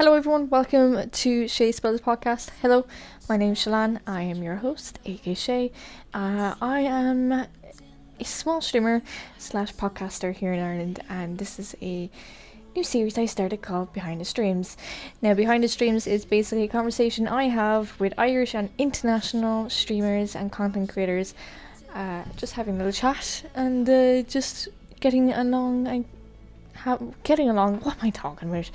Hello everyone, welcome to Shay Spells Podcast. Hello, my name's SheilannO, I am your host, aka Shay. I am a small streamer slash podcaster here in Ireland, and this is a new series I started called Behind the Streams. Now, Behind the Streams is basically a conversation I have with Irish and international streamers and content creators, just having a little chat and just getting along. What am I talking about?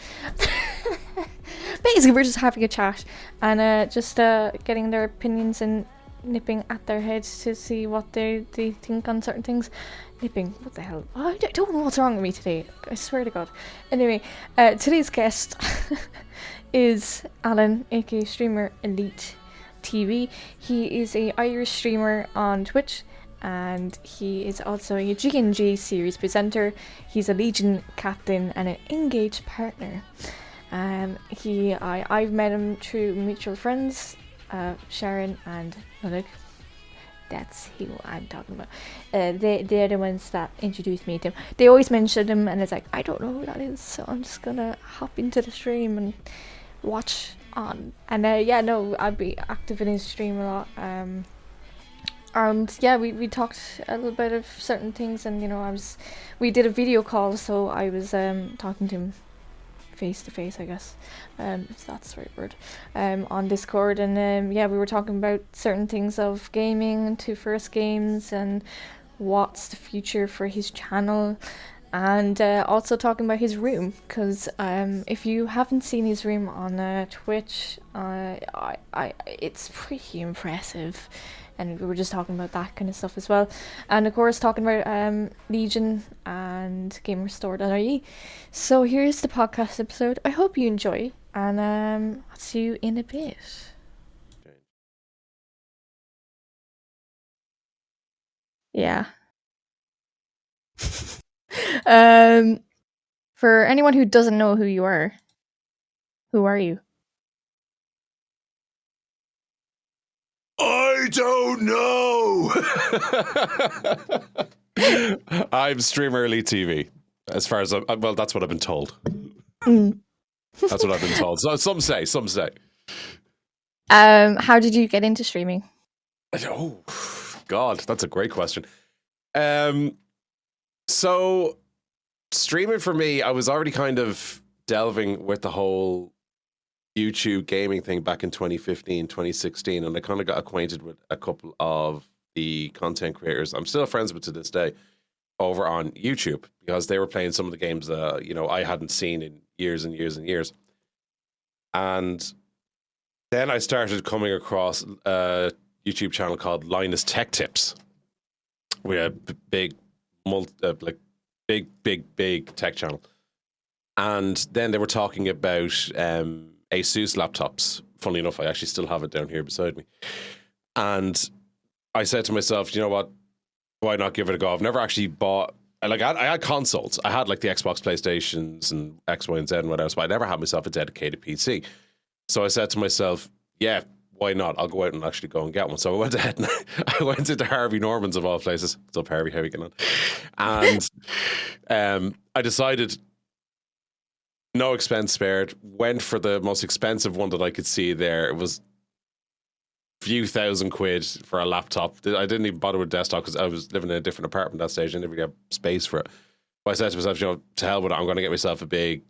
Basically, we're just having a chat and just getting their opinions and nipping at their heads to see what they think on certain things. Nipping? What the hell? I don't know what's wrong with me today. I swear to God. Anyway, today's guest is Alan, aka StreamerEliteTV. He is a Irish streamer on Twitch, and he is also a GNG Series presenter. He's a Legion captain and an engaged partner. I've met him through mutual friends, Sharon and Nullig. That's who I'm talking about. They're the ones that introduced me to him. They always mention him, and it's like, I don't know who that is, so I'm just gonna hop into the stream and watch on. And I'd be active in his stream a lot. And yeah, we talked a little bit of certain things, and we did a video call, so I was talking to him face to face, I guess, if that's the right word, on Discord, and we were talking about certain things of gaming to first games and what's the future for his channel, and also talking about his room, because if you haven't seen his room on Twitch, it's pretty impressive. And we were just talking about that kind of stuff as well. And of course, talking about Legion and Gamerstore.ie. So here's the podcast episode. I hope you enjoy. And I'll see you in a bit. Yeah. For anyone who doesn't know who you are, who are you? I don't know. I'm StreamerEliteTV. As far as well, that's what I've been told. That's what I've been told. So some say. How did you get into streaming? Oh God, that's a great question. So streaming for me, I was already kind of delving with the whole YouTube gaming thing back in 2015, 2016, and I kind of got acquainted with a couple of the content creators I'm still friends with to this day over on YouTube, because they were playing some of the games I hadn't seen in years and years and years. And then I started coming across a YouTube channel called Linus Tech Tips. We had a big tech channel. And then they were talking about Asus laptops. Funny enough, I actually still have it down here beside me. And I said to myself, you know what? Why not give it a go? I've never actually bought. I had consoles. I had like the Xbox, PlayStations, and X, Y, and Z and what else, but I never had myself a dedicated PC. So I said to myself, yeah, why not? I'll go out and actually go and get one. So I went ahead and I went into Harvey Norman's of all places. What's up, Harvey? How are you getting on? And I decided, no expense spared, went for the most expensive one that I could see there. It was a few £1,000 for a laptop. I didn't even bother with desktop because I was living in a different apartment that stage. I didn't even get space for it. But I said to myself, to hell with it, I'm going to get myself a big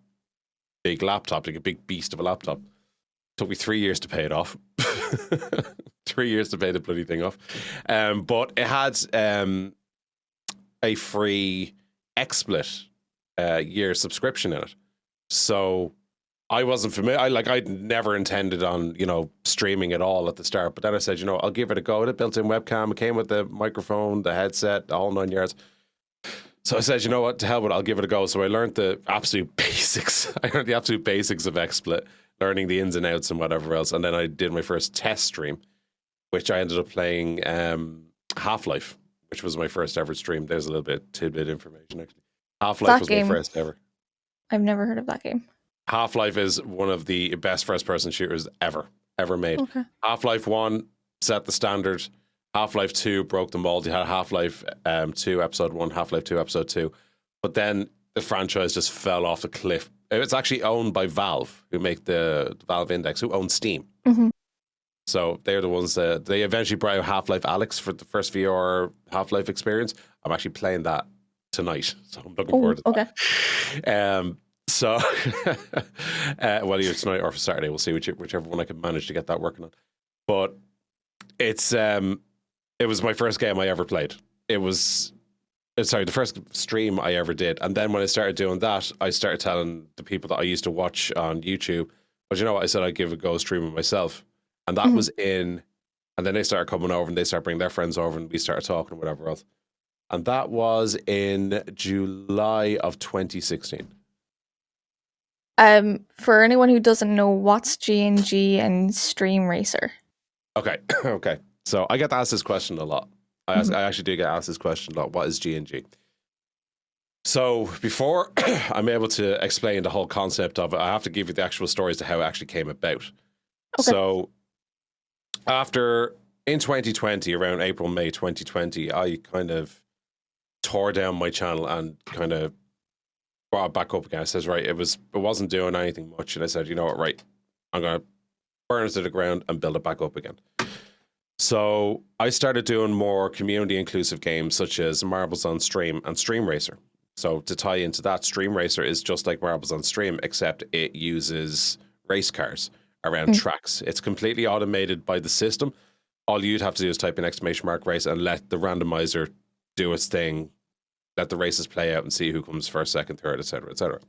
laptop, like a big beast of a laptop. Took me 3 years to pay it off. 3 years to pay the bloody thing off. But it had a free XSplit year subscription in it. So I wasn't familiar. I'd never intended on, streaming at all at the start. But then I said, I'll give it a go. It built-in webcam. It came with the microphone, the headset, the whole 9 yards. So I said, you know what, to hell with it, I'll give it a go. So I learned the absolute basics. I learned the absolute basics of XSplit, learning the ins and outs and whatever else. And then I did my first test stream, which I ended up playing Half-Life, which was my first ever stream. There's a little bit tidbit information, actually. Half-Life was my first ever. I've never heard of that game. Half-Life is one of the best first-person shooters ever made. Okay. Half-Life 1 set the standard. Half-Life 2 broke the mold. You had Half-Life 2 Episode 1, Half-Life 2 Episode 2. But then the franchise just fell off the cliff it's actually owned by Valve, who make the Valve Index, who own Steam. Mm-hmm. So they're the ones that they eventually brought out Half-Life Alyx for the first VR Half-Life experience. I'm actually playing that tonight, so I'm looking forward to that. So, well, either tonight or for Saturday, we'll see whichever one I can manage to get that working on. But it was my first game I ever played. It was, sorry, the first stream I ever did. And then when I started doing that, I started telling the people that I used to watch on YouTube, but you know what? I said I'd give it a go streaming myself. And that was and then they started coming over and they started bringing their friends over and we started talking and whatever else. And that was in July of 2016. For anyone who doesn't know, what's GNG and Stream Racer? Okay. Okay. So I get asked this question a lot. I actually do get asked this question a lot. What is GNG? So before I'm able to explain the whole concept of it, I have to give you the actual stories to how it actually came about. Okay. So in 2020, around April, May 2020, I kind of tore down my channel and kind of brought it back up again. I says, right, it wasn't doing anything much. And I said, you know what, right, I'm going to burn it to the ground and build it back up again. So I started doing more community inclusive games such as Marbles on Stream and Stream Racer. So to tie into that, Stream Racer is just like Marbles on Stream, except it uses race cars around tracks. It's completely automated by the system. All you'd have to do is type in !race and let the randomizer do its thing, let the races play out and see who comes first, second, third, etc., etc.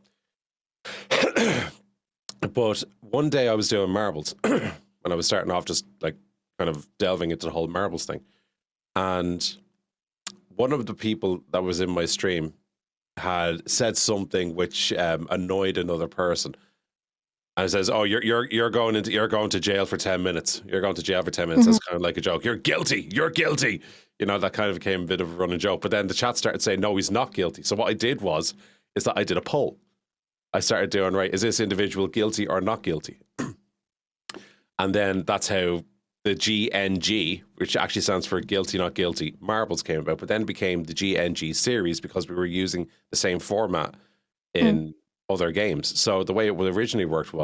But one day I was doing marbles when I was starting off, just like kind of delving into the whole marbles thing. And one of the people that was in my stream had said something which annoyed another person. And it says, "Oh, you're going to jail for 10 minutes. You're going to jail for 10 minutes." That's kind of like a joke. You're guilty. You're guilty. You know, that kind of became a bit of a running joke. But then the chat started saying, "No, he's not guilty." So what I did is that I did a poll. I started doing, right, is this individual guilty or not guilty? And then that's how the GNG, which actually stands for guilty, not guilty, marbles came about. But then it became the GNG series because we were using the same format in other games. So the way it would originally worked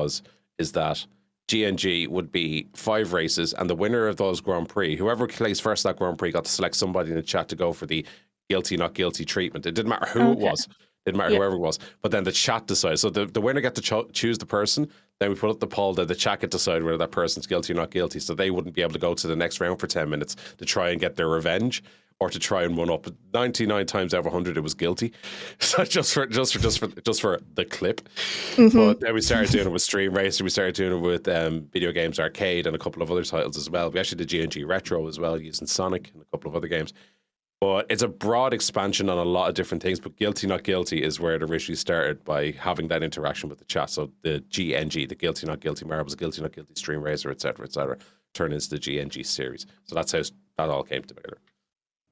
is that GNG would be 5 races, and the winner of those Grand Prix, whoever placed first at that Grand Prix, got to select somebody in the chat to go for the guilty, not guilty treatment. It didn't matter who it was. It didn't matter whoever it was. But then the chat decides. So the winner get to choose the person. Then we put up the poll that the chat get to decide whether that person's guilty or not guilty. So they wouldn't be able to go to the next round for 10 minutes to try and get their revenge or to try and run up. 99 times out of 100, it was guilty. So just for the clip. But then we started doing it with Stream Racer. We started doing it with Video Games Arcade and a couple of other titles as well. We actually did GNG Retro as well, using Sonic and a couple of other games. But it's a broad expansion on a lot of different things. But guilty, not guilty is where it originally started, by having that interaction with the chat. So the GNG, the guilty, not guilty marbles, guilty, not guilty Stream Racer, etc., turned into the GNG series. So that's how that all came together.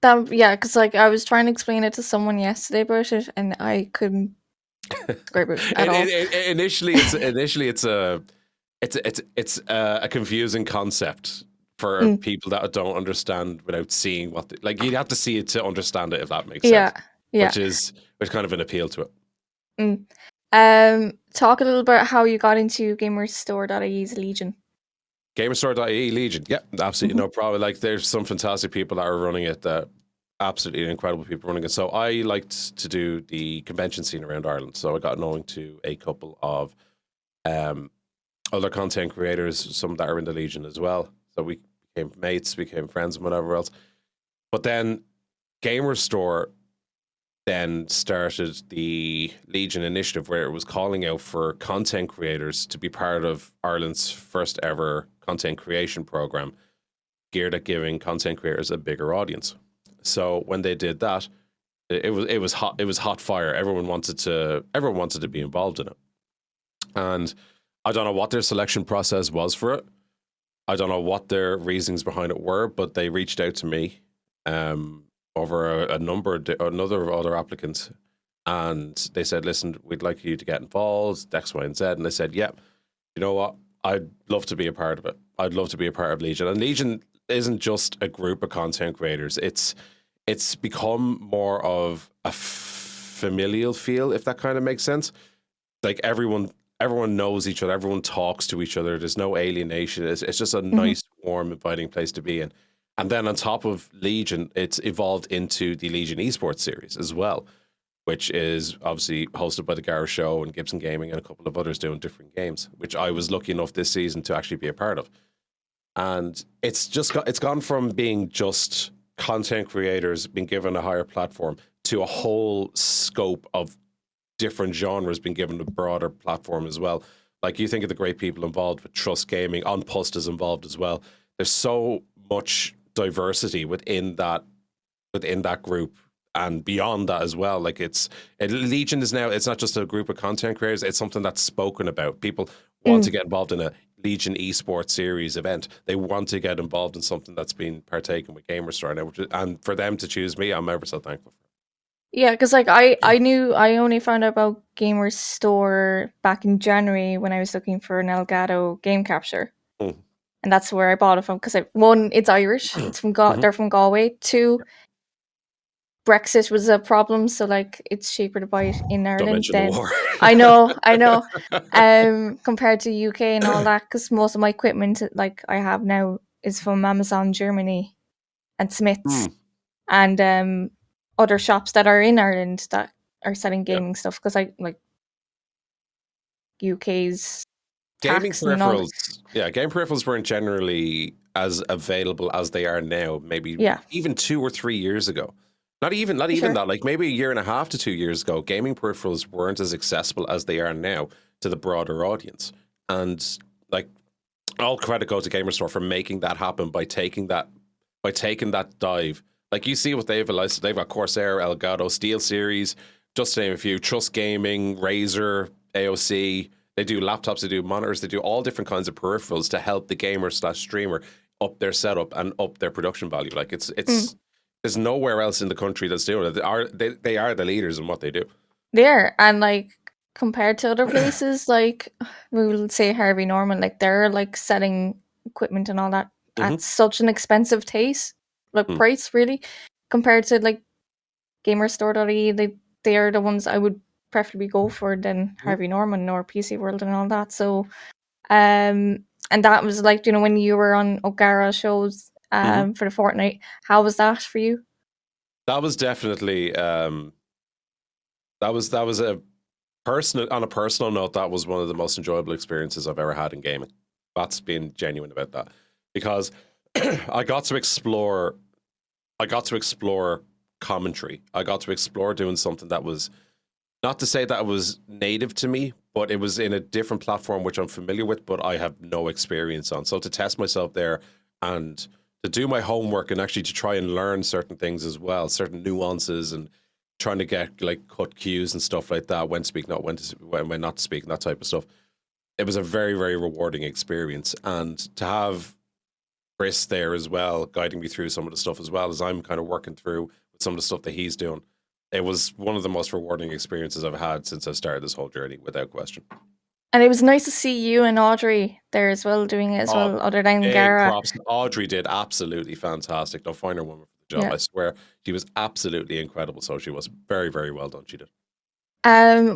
Because like I was trying to explain it to someone yesterday about it, and I couldn't describe it at all. Initially, it's a confusing concept for people that don't understand without seeing what like you'd have to see it to understand it, if that makes sense. Which is kind of an appeal to it. Talk a little about how you got into Gamerstore.ie's Legion. Gamerstore.ie Legion, yeah, absolutely no problem. Like, there's some fantastic people that are running it, that absolutely incredible people running it. So I liked to do the convention scene around Ireland, so I got knowing to a couple of other content creators, some that are in the Legion as well. So we became mates, became friends, and whatever else. But then Gamerstore then started the Legion initiative, where it was calling out for content creators to be part of Ireland's first ever content creation program, geared at giving content creators a bigger audience. So when they did that, it was hot fire. Everyone wanted to be involved in it. And I don't know what their selection process was for it. I don't know what their reasons behind it were, but they reached out to me over a number of other applicants, and they said, "Listen, we'd like you to get involved, X, Y, and Z." And I said, "Yeah, you know what? I'd love to be a part of it. I'd love to be a part of Legion." And Legion isn't just a group of content creators. It's become more of a familial feel, if that kind of makes sense. like everyone knows each other, everyone talks to each other. There's no alienation. It's just a Hmm. nice, warm, inviting place to be in. And then on top of Legion, it's evolved into the Legion Esports Series as well, which is obviously hosted by the Gara Show and Gibson Gaming and a couple of others doing different games, which I was lucky enough this season to actually be a part of. And it's gone from being just content creators being given a higher platform to a whole scope of different genres being given a broader platform as well. Like you think of the great people involved with Trust Gaming, Unpust is involved as well. There's so much diversity within that group and beyond that as well. Like Legion is now, it's not just a group of content creators, it's something that's spoken about. People want to get involved in a Legion esports series event. They want to get involved in something that's been partaken with GamerStore now, and for them to choose me, I'm ever so thankful. Yeah, because like I only found out about GamerStore back in January when I was looking for an Elgato game capture, Mm. and that's where I bought it from. Because one, it's Irish, it's from they're from Galway. Two, Brexit was a problem, so like it's cheaper to buy it in Don't Ireland mention the than war. I know. Compared to UK and all that, because most of my equipment like I have now is from Amazon Germany and Smiths and other shops that are in Ireland that are selling Yeah. gaming stuff. Because I like UK's Gaming tax and all. game peripherals weren't generally as available as they are now. Maybe even 2 or 3 years ago. Not even that. Like maybe a year and a half to 2 years ago, gaming peripherals weren't as accessible as they are now to the broader audience. And like, all credit goes to GamerStore for making that happen by taking that dive. Like you see what they've released. They've got Corsair, Elgato, Steel Series, just to name a few. Trust Gaming, Razer, AOC. They do laptops, they do monitors, they do all different kinds of peripherals to help the gamer/streamer up their setup and up their production value. Like it's there's nowhere else in the country that's doing it. They are the leaders in what they do. There, and like compared to other places, like we will say Harvey Norman, like they're like selling equipment and all that at such an expensive price, really, compared to like GamerStore.ie. They are the ones I would preferably go for than Harvey Norman or PC World and all that. So, and that was like, you know, when you were on O'Gara shows for the Fortnite, how was that for you? That was definitely that was a on a personal note, that was one of the most enjoyable experiences I've ever had in gaming. That's being genuine about that, because I got to explore commentary. I got to explore doing something that was, not to say that it was native to me, but it was in a different platform which I'm familiar with, but I have no experience on. So to test myself there and to do my homework and actually to try and learn certain things as well, certain nuances, and trying to get like cut cues and stuff like that, when to speak, when not to speak, and that type of stuff. It was a very, very rewarding experience. And to have Chris there as well, guiding me through some of the stuff as well as I'm kind of working through with some of the stuff that he's doing. It was one of the most rewarding experiences I've had since I started this whole journey, without question. And it was nice to see you and Audrey there as well, doing it as well, other than Big Gara. props. Audrey did absolutely fantastic. Don't find her woman for the job. Yeah. I swear, she was absolutely incredible. So she was very, very well done. She did.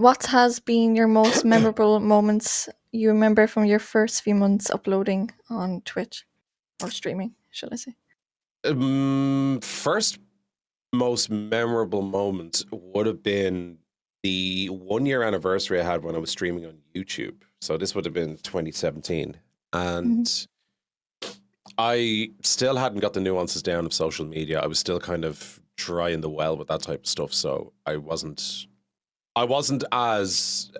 What has been your most memorable moments you remember from your first few months uploading on Twitch or streaming, should I say? First most memorable moment would have been the 1 year anniversary I had when I was streaming on YouTube. So this would have been 2017. And I still hadn't got the nuances down of social media. I was still kind of dry in the well with that type of stuff. So I wasn't as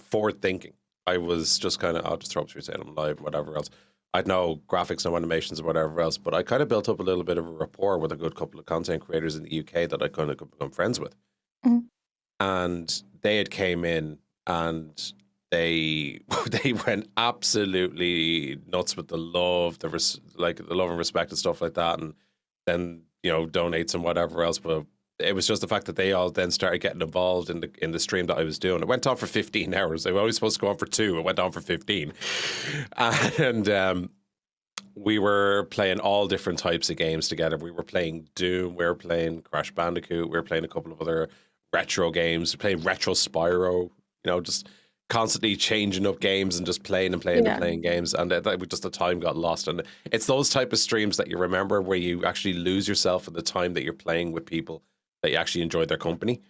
forward thinking. I was just kind of, I'll just throw up through saying I'm live and whatever else. I'd no graphics, no animations, or whatever else, but I kind of built up a little bit of a rapport with a good couple of content creators in the UK that I kind of become friends with. And they had came in and they went absolutely nuts with the love, the love and respect and stuff like that, and then, you know, donates and whatever else. But it was just the fact that they all then started getting involved in the stream that I was doing. It went on for 15 hours. They were always supposed to go on for 2. It went on for 15. And we were playing all different types of games together. We were playing Doom. We were playing Crash Bandicoot. We were playing a couple of other retro games. We played retro Spyro. You know, just constantly changing up games and just playing and playing and playing games, and that just the time got lost. And it's those type of streams that you remember where you actually lose yourself in the time that you're playing with people that you actually enjoyed their company.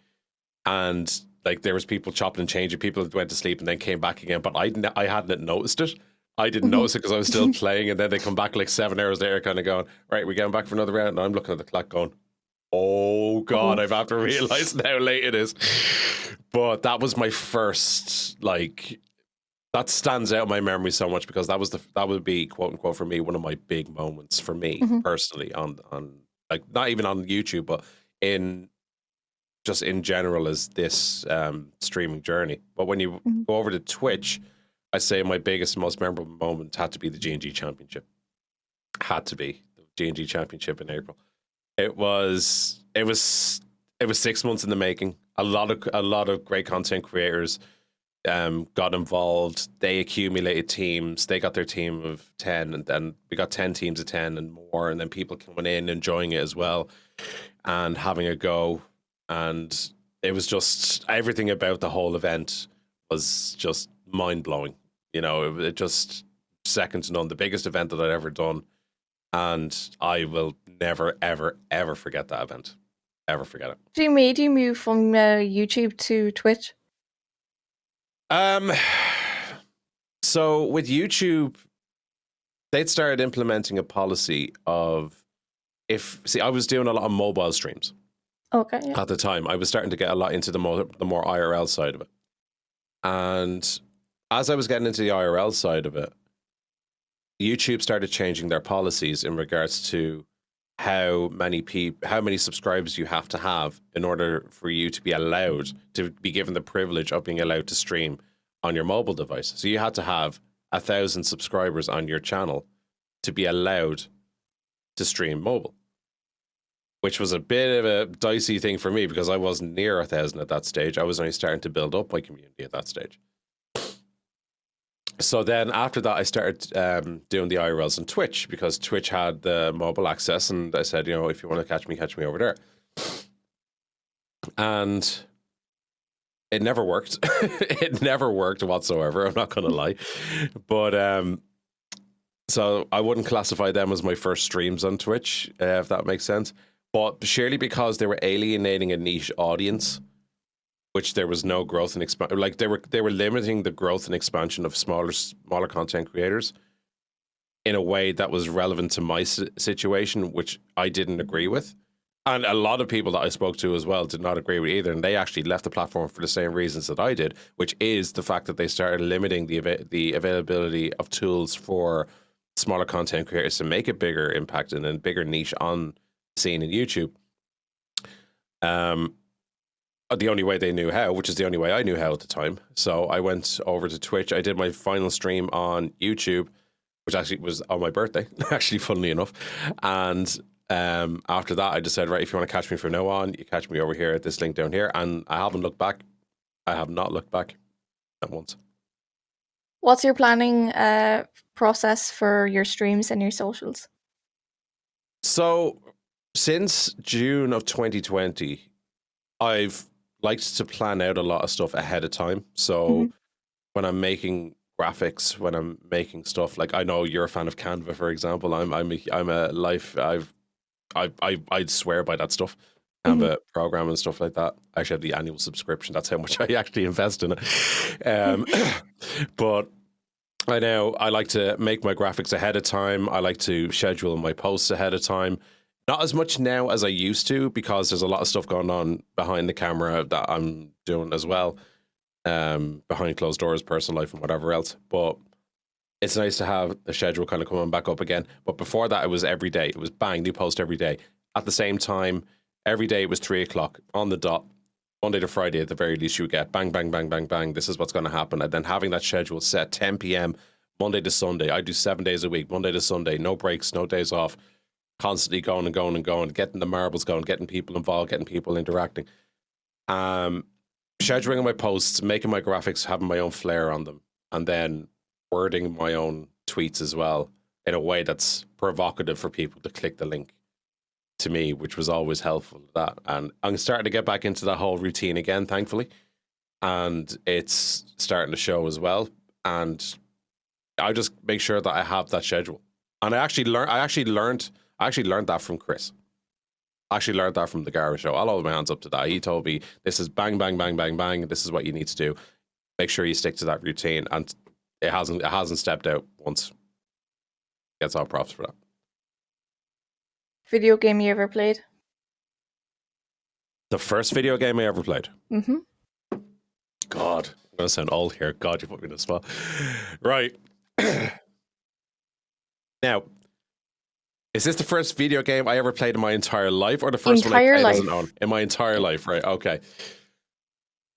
And like there was people chopping and changing, people went to sleep and then came back again, but I hadn't noticed it. I didn't notice it because I was still playing, and then they come back like 7 hours later, kind of going, right, we're getting back for another round, and I'm looking at the clock going, oh God, I've have to realize how late it is. But that was my first, like, that stands out in my memory so much because that would be, quote unquote, for me, one of my big moments for me personally on like, not even on YouTube, but in general as this streaming journey. But when you go over to Twitch, I say my biggest, most memorable moment had to be the GNG Championship. Had to be the GNG Championship in April. It was 6 months in the making. A lot of great content creators got involved. They accumulated teams. They got their team of 10, and then we got 10 teams of 10 and more, and then people coming in, enjoying it as well, and having a go. And it was just, everything about the whole event was just mind-blowing. You know, it just second to none. The biggest event that I'd ever done. And I will never, ever, ever forget that event. Ever forget it. What made you move from YouTube to Twitch? So with YouTube, they'd started implementing a policy of I was doing a lot of mobile streams. Okay. Yeah. At the time, I was starting to get a lot into the more IRL side of it. And as I was getting into the IRL side of it, YouTube started changing their policies in regards to how many subscribers you have to have in order for you to be allowed to be given the privilege of being allowed to stream on your mobile device. So you had to have 1,000 subscribers on your channel to be allowed to stream mobile, which was a bit of a dicey thing for me because I wasn't near 1,000 at that stage. I was only starting to build up my community at that stage. So then after that, I started doing the IRLs on Twitch because Twitch had the mobile access, and I said, you know, if you want to catch me over there. And it never worked. It never worked whatsoever. I'm not going to lie. But so I wouldn't classify them as my first streams on Twitch, if that makes sense. But surely because they were alienating a niche audience, which there was no growth and expansion. Like they were limiting the growth and expansion of smaller content creators in a way that was relevant to my situation, which I didn't agree with. And a lot of people that I spoke to as well did not agree with either. And they actually left the platform for the same reasons that I did, which is the fact that they started limiting the availability of tools for smaller content creators to make a bigger impact and a bigger niche on the scene in YouTube. The only way they knew how, which is the only way I knew how at the time. So I went over to Twitch. I did my final stream on YouTube, which actually was on my birthday, actually, funnily enough. And after that, I just said, right, if you want to catch me from now on, you catch me over here at this link down here. And I haven't looked back. I have not looked back at once. What's your planning process for your streams and your socials? So since June of 2020, I've liked to plan out a lot of stuff ahead of time. So when I'm making graphics, when I'm making stuff, like I know you're a fan of Canva, for example. I'd swear by that stuff. Canva program and stuff like that. I actually have the annual subscription. That's how much I actually invest in it. But I like to make my graphics ahead of time. I like to schedule my posts ahead of time. Not as much now as I used to because there's a lot of stuff going on behind the camera that I'm doing as well, behind closed doors, personal life and whatever else. But it's nice to have the schedule kind of coming back up again. But before that, it was every day. It was bang, new post every day. At the same time, every day it was 3 o'clock on the dot. Monday to Friday, at the very least, you would get bang, bang, bang, bang, bang. This is what's going to happen. And then having that schedule set 10 p.m. Monday to Sunday. I do 7 days a week, Monday to Sunday, no breaks, no days off. Constantly going and going and going, getting the marbles going, getting people involved, getting people interacting. Scheduling my posts, making my graphics, having my own flair on them, and then wording my own tweets as well in a way that's provocative for people to click the link to me, which was always helpful. And I'm starting to get back into that whole routine again, thankfully. and it's starting to show as well. And I just make sure that I have that schedule. And I actually learned that from Chris. I actually learned that from the Gara show. I'll hold my hands up to that. He told me this is bang, bang, bang, bang, bang. This is what you need to do. Make sure you stick to that routine. And it hasn't stepped out once. Gets all props for that. Video game you ever played? The first video game I ever played. Mm-hmm. God, I'm gonna sound old here. God, you put me in a spot. Right. Now, is this the first video game I ever played in my entire life, or the first one I played as an own? In my entire life, right? Okay.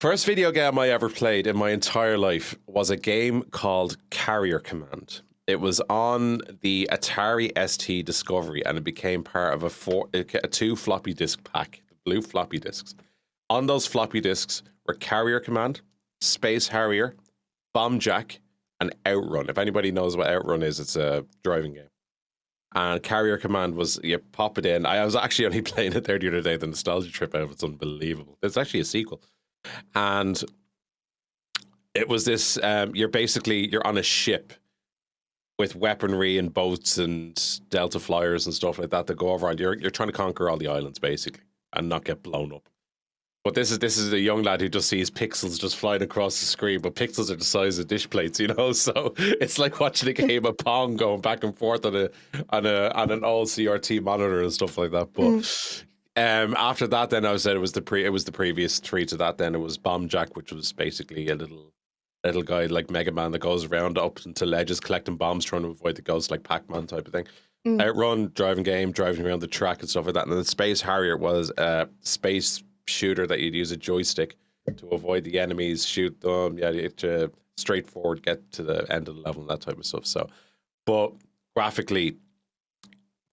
First video game I ever played in my entire life was a game called Carrier Command. It was on the Atari ST Discovery, and it became part of a 2 floppy disk pack, the blue floppy disks. On those floppy disks were Carrier Command, Space Harrier, Bomb Jack, and Outrun. If anybody knows what Outrun is, it's a driving game. And Carrier Command was, you pop it in. I was actually only playing it there the other day. The nostalgia trip out of it's unbelievable. It's actually a sequel. And it was this, you're on a ship with weaponry and boats and Delta flyers and stuff like that go over, and you're trying to conquer all the islands basically and not get blown up. But this is a young lad who just sees pixels just flying across the screen, but pixels are the size of dish plates, you know. So it's like watching a game of Pong going back and forth on an old CRT monitor and stuff like that. But after that, then I said it was the previous 3 to that. Then it was Bomb Jack, which was basically a little guy like Mega Man that goes around up into ledges collecting bombs, trying to avoid the ghosts, like Pac-Man type of thing. Outrun, driving around the track and stuff like that. And then the Space Harrier was a space shooter that you'd use a joystick to avoid the enemies, shoot them, to straightforward get to the end of the level and that type of stuff. So, but graphically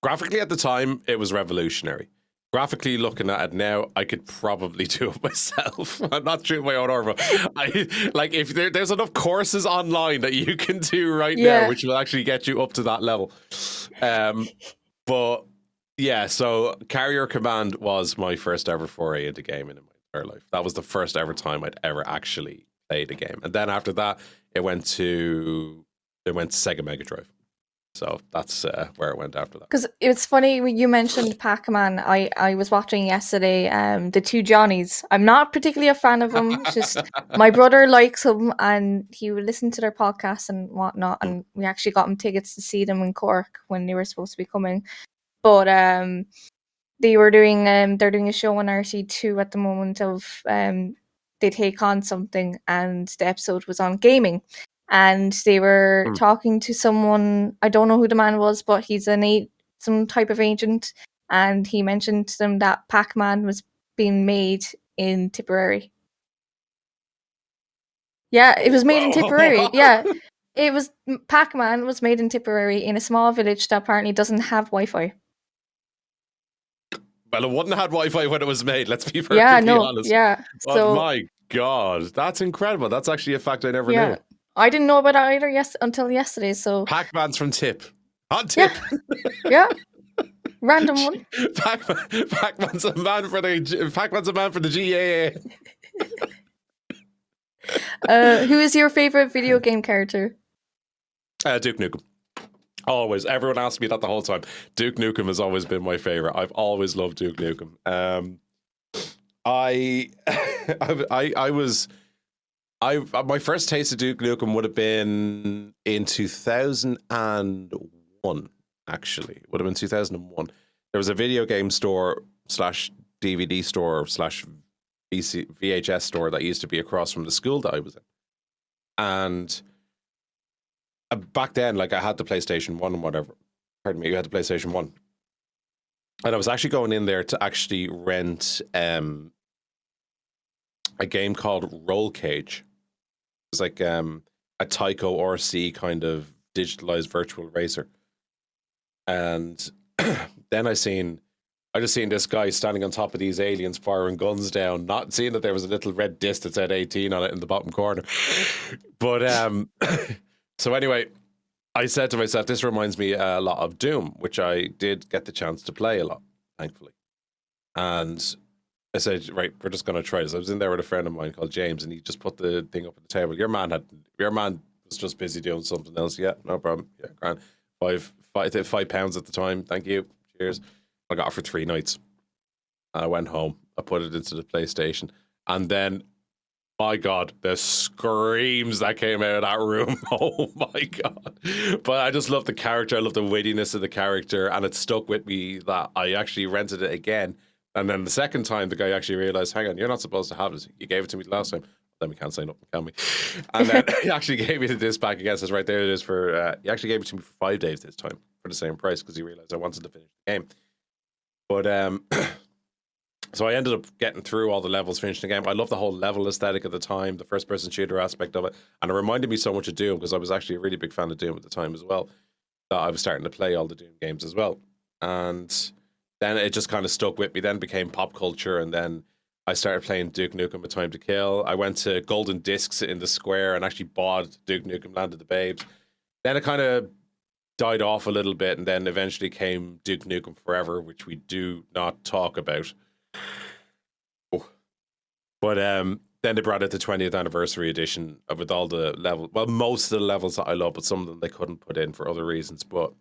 at the time it was revolutionary. Graphically looking at it now, I could probably do it myself. I'm not doing my own armor. If there's enough courses online that you can do right now, which will actually get you up to that level. But yeah, so Carrier Command was my first ever foray into gaming in my entire life. That was the first ever time I'd ever actually played a game. And then after that, it went to Sega Mega Drive. So that's where it went after that. Because it's funny when you mentioned Pac-Man. I was watching yesterday the 2 Johnnies. I'm not particularly a fan of them. It's just my brother likes them, and he would listen to their podcasts and whatnot. And we actually got him tickets to see them in Cork when they were supposed to be coming. But they're doing a show on RC2 at the moment of they take on something, and the episode was on gaming. And they were talking to someone, I don't know who the man was, but he's some type of agent, and he mentioned to them that Pac-Man was being made in Tipperary. Yeah, it was made in Tipperary. Yeah, Pac-Man was made in Tipperary in a small village that apparently doesn't have Wi-Fi. Well, it wouldn't have had Wi-Fi when it was made, let's be perfectly honest. Yeah, so my God, that's incredible. That's actually a fact I never knew. I didn't know about it either until yesterday. So Pac-Man's from Tip. On Tip. Yeah. Random one. Pac-Man's a man for the GAA. Who is your favorite video game character? Duke Nukem. Always. Everyone asks me that the whole time. Duke Nukem has always been my favorite. I've always loved Duke Nukem. My first taste of Duke Nukem would have been in 2001, actually. It would have been 2001. There was a video game store / DVD store / VHS store that used to be across from the school that I was in. And back then, like, I had the PlayStation 1 and whatever. Pardon me, you had the PlayStation 1. And I was actually going in there to actually rent a game called Roll Cage. It's like a Tyco RC kind of digitalized virtual racer. And then I just seen this guy standing on top of these aliens firing guns down, not seeing that there was a little red disc that said 18 on it in the bottom corner. But so anyway, I said to myself, this reminds me a lot of Doom, which I did get the chance to play a lot, thankfully. And I said, right, we're just going to try this. I was in there with a friend of mine called James, and he just put the thing up on the table. Your man was just busy doing something else. Yeah, no problem. Yeah, grand. £5 at the time. Thank you. Cheers. I got it for 3 nights. And I went home. I put it into the PlayStation, and then, my God, the screams that came out of that room. Oh my God. But I just love the character. I love the wittiness of the character. And it stuck with me that I actually rented it again. And then the second time, the guy actually realized, hang on, you're not supposed to have this. You gave it to me last time. Then we can't say nothing, can we? And then he actually gave me the disc back again. Says, right there it is for, he actually gave it to me for 5 days this time for the same price because he realized I wanted to finish the game. But, so I ended up getting through all the levels, finishing the game. I love the whole level aesthetic at the time, the first-person shooter aspect of it, and it reminded me so much of Doom because I was actually a really big fan of Doom at the time as well. That I was starting to play all the Doom games as well, and then it just kind of stuck with me. Then became pop culture, and then I started playing Duke Nukem: A Time to Kill. I went to Golden Discs in the Square and actually bought Duke Nukem: Land of the Babes. Then it kind of died off a little bit, and then eventually came Duke Nukem Forever, which we do not talk about. But then they brought out the 20th anniversary edition with all the levels. Well, most of the levels that I love, but some of them they couldn't put in for other reasons. But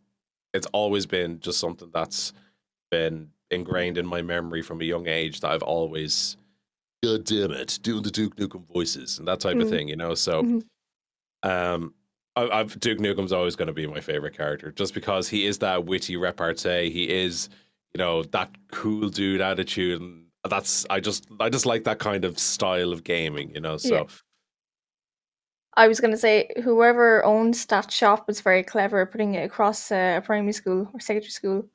it's always been just something that's been ingrained in my memory from a young age that I've always, God damn it, doing the Duke Nukem voices and that type of thing, you know? So Duke Nukem's always going to be my favorite character just because he is that witty repartee. He is, you know, that cool dude attitude, and I just like that kind of style of gaming, you know. So Yeah. I was gonna say whoever owns that shop was very clever at putting it across a primary school or secondary school.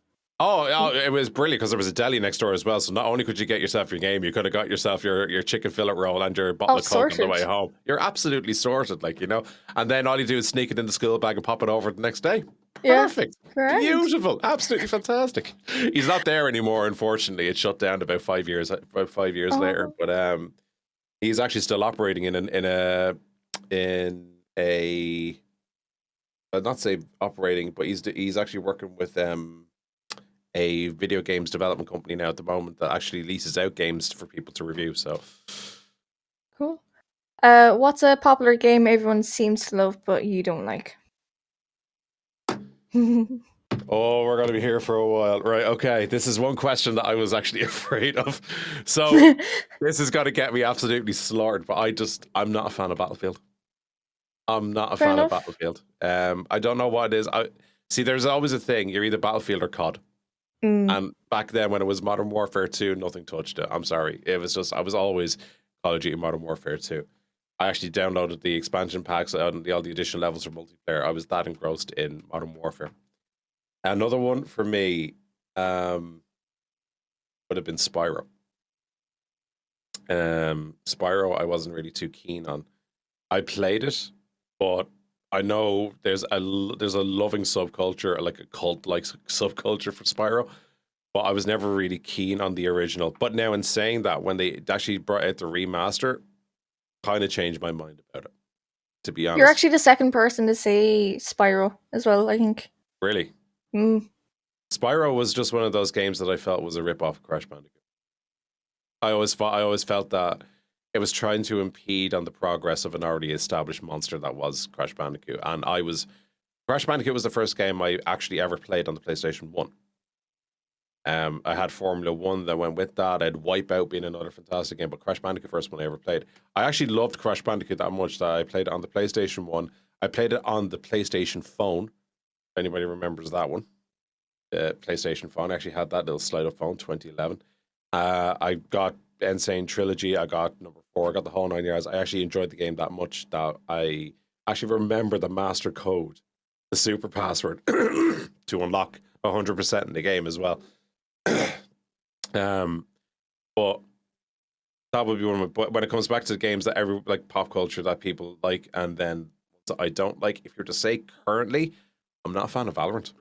Oh, it was brilliant because there was a deli next door as well. So not only could you get yourself your game, you could have got yourself your chicken fillet roll and your bottle of Coke on the way home. You're absolutely sorted, like, you know. And then all you do is sneak it in the school bag and pop it over the next day. Perfect. Yeah, beautiful. Absolutely fantastic. He's not there anymore, unfortunately. It shut down about 5 years later. But he's actually still operating in a I'd not say operating, but he's actually working with a video games development company now at the moment that actually leases out games for people to review. So cool. What's a popular game everyone seems to love but you don't like? Oh, we're going to be here for a while. Right, okay. This is one question that I was actually afraid of. So this has got to get me absolutely slaughtered, but I'm not a fan of Battlefield. I'm not a fan of Battlefield. I don't know what it is. See, there's always a thing. You're either Battlefield or COD. And back then when it was Modern Warfare 2, nothing touched it. I'm sorry. It was just, I was always Call of Duty Modern Warfare 2. I actually downloaded the expansion packs and all the additional levels for multiplayer. I was that engrossed in Modern Warfare. Another one for me would have been Spyro. Spyro I wasn't really too keen on. I played it, but I know there's a loving subculture, like a cult-like subculture for Spyro, but I was never really keen on the original. But now in saying that, when they actually brought out the remaster, kind of changed my mind about it, to be honest. You're actually the second person to say Spyro as well, I think. Really? Spyro was just one of those games that I felt was a rip-off of Crash Bandicoot. I always felt that it was trying to impede on the progress of an already established monster that was Crash Bandicoot. And Crash Bandicoot was the first game I actually ever played on the PlayStation 1. I had Formula 1 that went with that. I had Wipeout being another fantastic game, but Crash Bandicoot, first one I ever played. I actually loved Crash Bandicoot that much that I played it on the PlayStation 1. I played it on the PlayStation phone, if anybody remembers that one. The PlayStation phone. I actually had that little slide-up phone, 2011. I got Insane Trilogy. I got number 4. I got the whole 9 yards. I actually enjoyed the game that much that I actually remember the master code, the super password, to unlock 100% in the game as well. But that would be one of my. But when it comes back to the games that like pop culture that people like, and then I don't like, if you're to say currently, I'm not a fan of Valorant.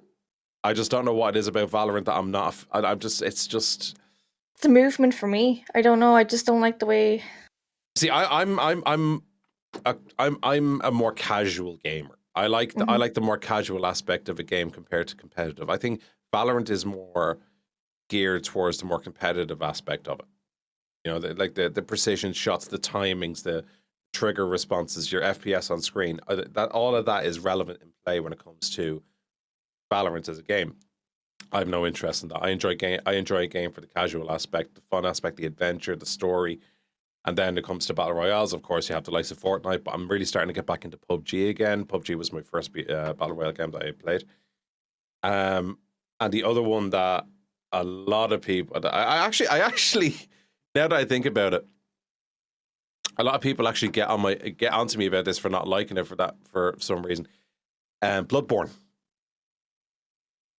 I just don't know what it is about Valorant that I'm not. It's just the movement for me. I don't know. I just don't like the way. See, I'm a more casual gamer. I like the more casual aspect of a game compared to competitive. I think Valorant is more geared towards the more competitive aspect of it. You know, the precision shots, the timings, the trigger responses, your FPS on screen. That all of that is relevant in play when it comes to Valorant as a game. I have no interest in that. I enjoy a game for the casual aspect, the fun aspect, the adventure, the story. And then it comes to battle royales. Of course, you have the likes of Fortnite. But I'm really starting to get back into PUBG again. PUBG was my first battle royale game that I played. And the other one that a lot of people, I actually, now that I think about it, a lot of people actually get onto me about this for not liking it for some reason. Bloodborne.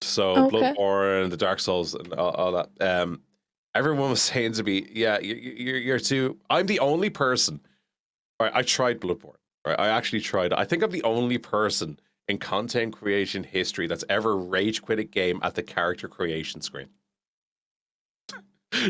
So Okay. Bloodborne, the Dark Souls, and all that. Everyone was saying to me, "Yeah, you're too." I'm the only person. Right, I tried Bloodborne. Right, I actually tried. I think I'm the only person in content creation history that's ever rage quit a game at the character creation screen.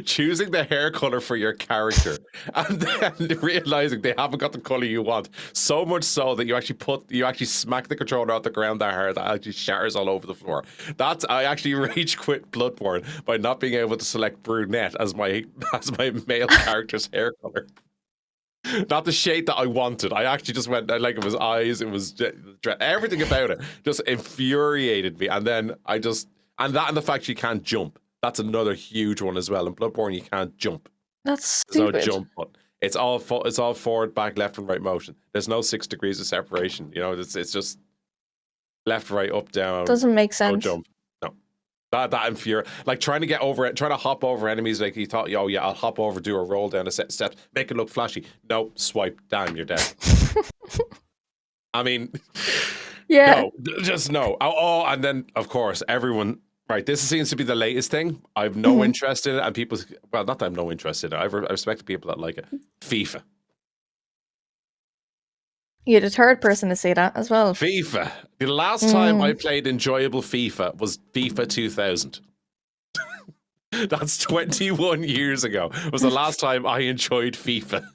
Choosing the hair color for your character and then realizing they haven't got the color you want, so much so that you actually smack the controller out the ground that hard that actually shatters all over the floor. I actually rage quit Bloodborne by not being able to select brunette as my male character's hair color. Not the shade that I wanted. I actually just went, like, it was eyes, it was everything about it just infuriated me. And then and the fact you can't jump. That's another huge one as well. In Bloodborne, you can't jump. That's There's stupid. no jump button. It's all forward, back, left, and right motion. There's no 6 degrees of separation. You know, it's just left, right, up, down. Doesn't make sense. No jump. No. That infuriates. Like trying to hop over enemies. Like you thought, oh yeah, I'll hop over, do a roll down a set of steps, make it look flashy. No, swipe, damn, you're dead. I mean, Yeah. no, just no. Oh, and then of course everyone. Right, this seems to be the latest thing. I've no interest in it, and people. Well, not that I'm no interest in it. I respect the people that like it. FIFA. You're the third person to say that as well. FIFA. The last time I played enjoyable FIFA was FIFA 2000. That's 21 years ago. Was the last time I enjoyed FIFA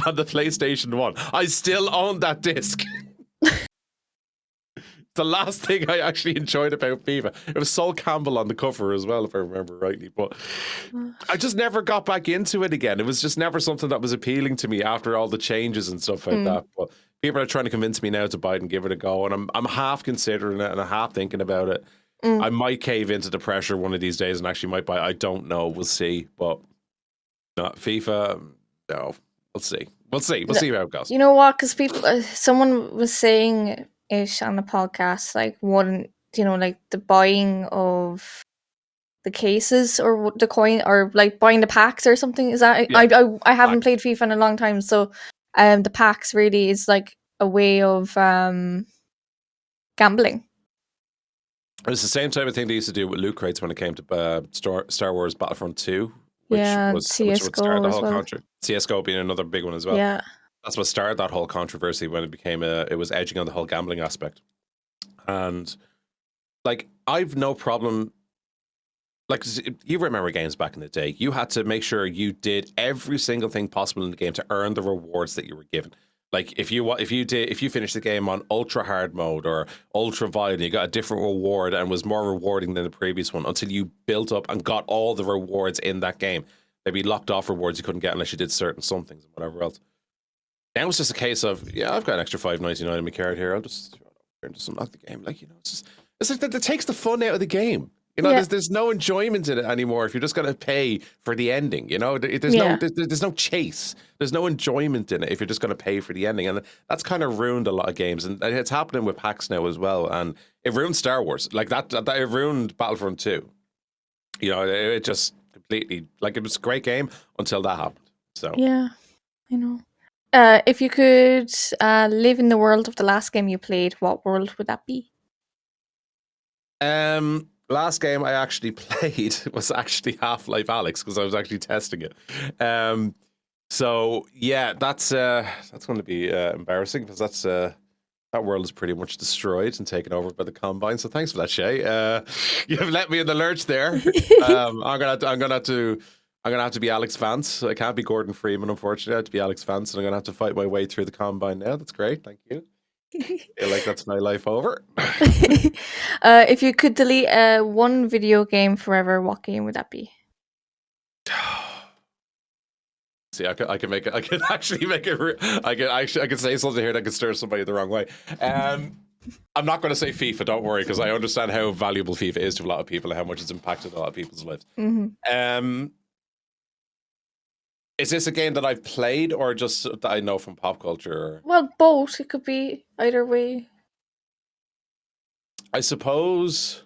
on the PlayStation 1. I still own that disc. The last thing I actually enjoyed about FIFA. It was Sol Campbell on the cover as well, if I remember rightly. But I just never got back into it again. It was just never something that was appealing to me after all the changes and stuff like that. But people are trying to convince me now to buy it and give it a go. And I'm half considering it and I'm half thinking about it. I might cave into the pressure one of these days and actually might buy it. I don't know. We'll see. But FIFA, no. We'll see. We'll see how it goes. You know what? Because someone was saying it on the podcast, like like the buying of the cases or the coin or like buying the packs or something. Is that I haven't played FIFA in a long time, so the packs really is like a way of gambling. It was the same type of thing they used to do with loot crates when it came to Star Wars Battlefront 2, which would start the whole controversy. CSGO being another big one as well. Yeah. That's what started that whole controversy when it was edging on the whole gambling aspect. And like, I've no problem. Like, you remember games back in the day, you had to make sure you did every single thing possible in the game to earn the rewards that you were given. Like if you finished the game on ultra hard mode or ultra violent, you got a different reward and was more rewarding than the previous one until you built up and got all the rewards in that game. They'd be locked off rewards you couldn't get unless you did certain somethings and whatever else. Now it's just a case of, yeah, I've got an extra $5.99 in my card here. I'll just unlock the game. Like, you know, it's like that takes the fun out of the game. You know, there's no enjoyment in it anymore if you're just going to pay for the ending. You know, there's no chase. There's no enjoyment in it if you're just going to pay for the ending. And that's kind of ruined a lot of games. And it's happening with packs now as well. And it ruined Star Wars. Like that it ruined Battlefront 2. You know, it just completely, like, it was a great game until that happened. So yeah, I know. If you could live in the world of the last game you played, what world would that be? Last game I actually played was actually Half-Life Alyx because I was actually testing it. So yeah, that's going to be embarrassing because that world is pretty much destroyed and taken over by the Combine. So thanks for that, Shay. You have let me in the lurch there. I'm gonna have to be Alex Vance. I can't be Gordon Freeman, unfortunately. I have to be Alex Vance, and I'm gonna have to fight my way through the Combine now. That's great, thank you. I feel like that's my life over. If you could delete one video game forever, what game would that be? See, I can make it. I can actually make it. I can say something here that could stir somebody the wrong way. I'm not going to say FIFA. Don't worry, because I understand how valuable FIFA is to a lot of people and how much it's impacted a lot of people's lives. Is this a game that I've played or just that I know from pop culture? Well, both. It could be either way. I suppose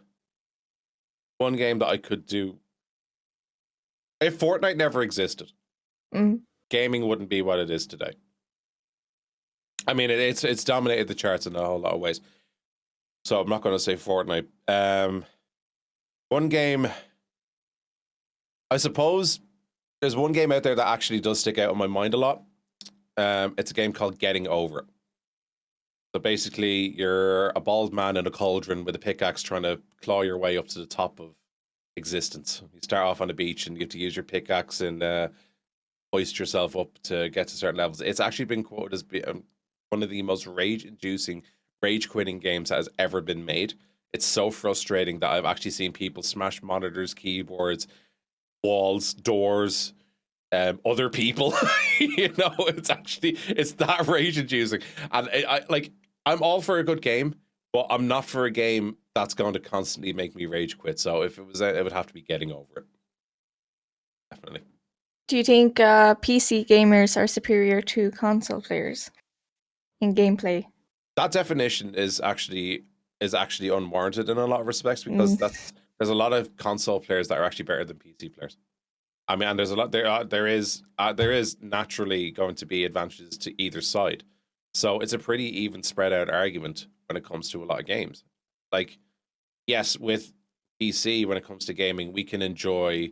one game that I could do. If Fortnite never existed, gaming wouldn't be what it is today. I mean, it's dominated the charts in a whole lot of ways. So I'm not going to say Fortnite. One game, I suppose there's one game out there that actually does stick out in my mind a lot. It's a game called Getting Over It. So basically, you're a bald man in a cauldron with a pickaxe trying to claw your way up to the top of existence. You start off on the beach and you have to use your pickaxe and hoist yourself up to get to certain levels. It's actually been quoted as one of the most rage-inducing, rage-quitting games that has ever been made. It's so frustrating that I've actually seen people smash monitors, keyboards, walls, doors, other people. It's that rage-inducing. And I'm all for a good game, but I'm not for a game that's going to constantly make me rage quit. So if it was, it would have to be Getting Over It. Definitely. Do you think PC gamers are superior to console players in gameplay? That definition is actually unwarranted in a lot of respects, because there's a lot of console players that are actually better than PC players. I mean, and there's a lot there is naturally going to be advantages to either side. So it's a pretty even spread out argument when it comes to a lot of games. Like, yes, with PC, when it comes to gaming, we can enjoy,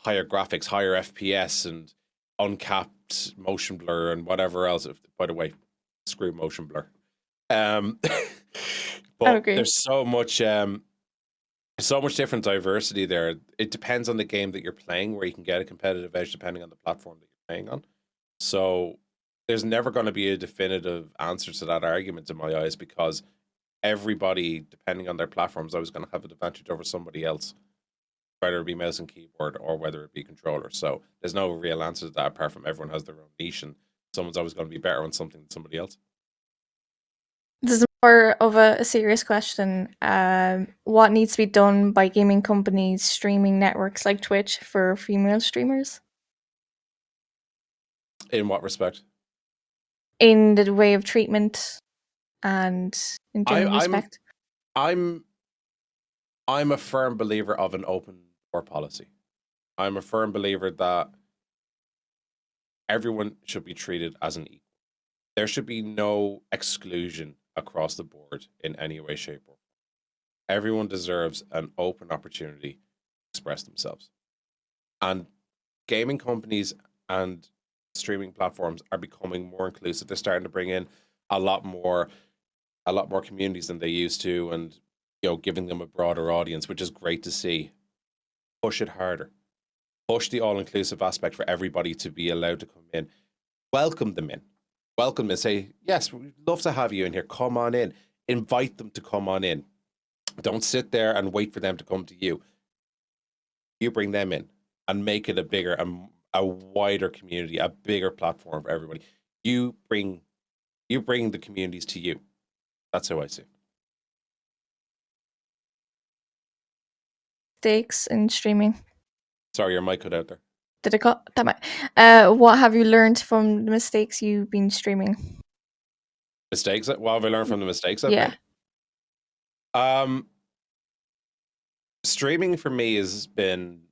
higher graphics, higher FPS, and uncapped motion blur and whatever else. By the way, screw motion blur. But there's so much different diversity there. It depends on the game that you're playing, where you can get a competitive edge depending on the platform that you're playing on. So there's never going to be a definitive answer to that argument in my eyes, because everybody, depending on their platform, is always going to have an advantage over somebody else, whether it be mouse and keyboard or whether it be controller. So there's no real answer to that, apart from everyone has their own niche and someone's always going to be better on something than somebody else. This is more of a serious question. What needs to be done by gaming companies, streaming networks like Twitch for female streamers? In what respect? In the way of treatment and in general respect. I'm a firm believer of an open door policy. I'm a firm believer that everyone should be treated as an equal. There should be no exclusion across the board in any way, shape, or form. Everyone deserves an open opportunity to express themselves. And gaming companies and streaming platforms are becoming more inclusive. They're starting to bring in a lot more communities than they used to, and giving them a broader audience, which is great to see. Push it harder. Push the all-inclusive aspect for everybody to be allowed to come in. Welcome them in. Welcome and say, yes, we'd love to have you in here. Come on in. Invite them to come on in. Don't sit there and wait for them to come to you. You bring them in and make it a bigger, a wider community, a bigger platform for everybody. You bring the communities to you. That's how I see it. Mistakes in streaming. Sorry, your mic cut out there. Did it cut? That might. What have you learned from the mistakes you've been streaming? Mistakes? What have I learned from the mistakes I've made? Streaming for me has been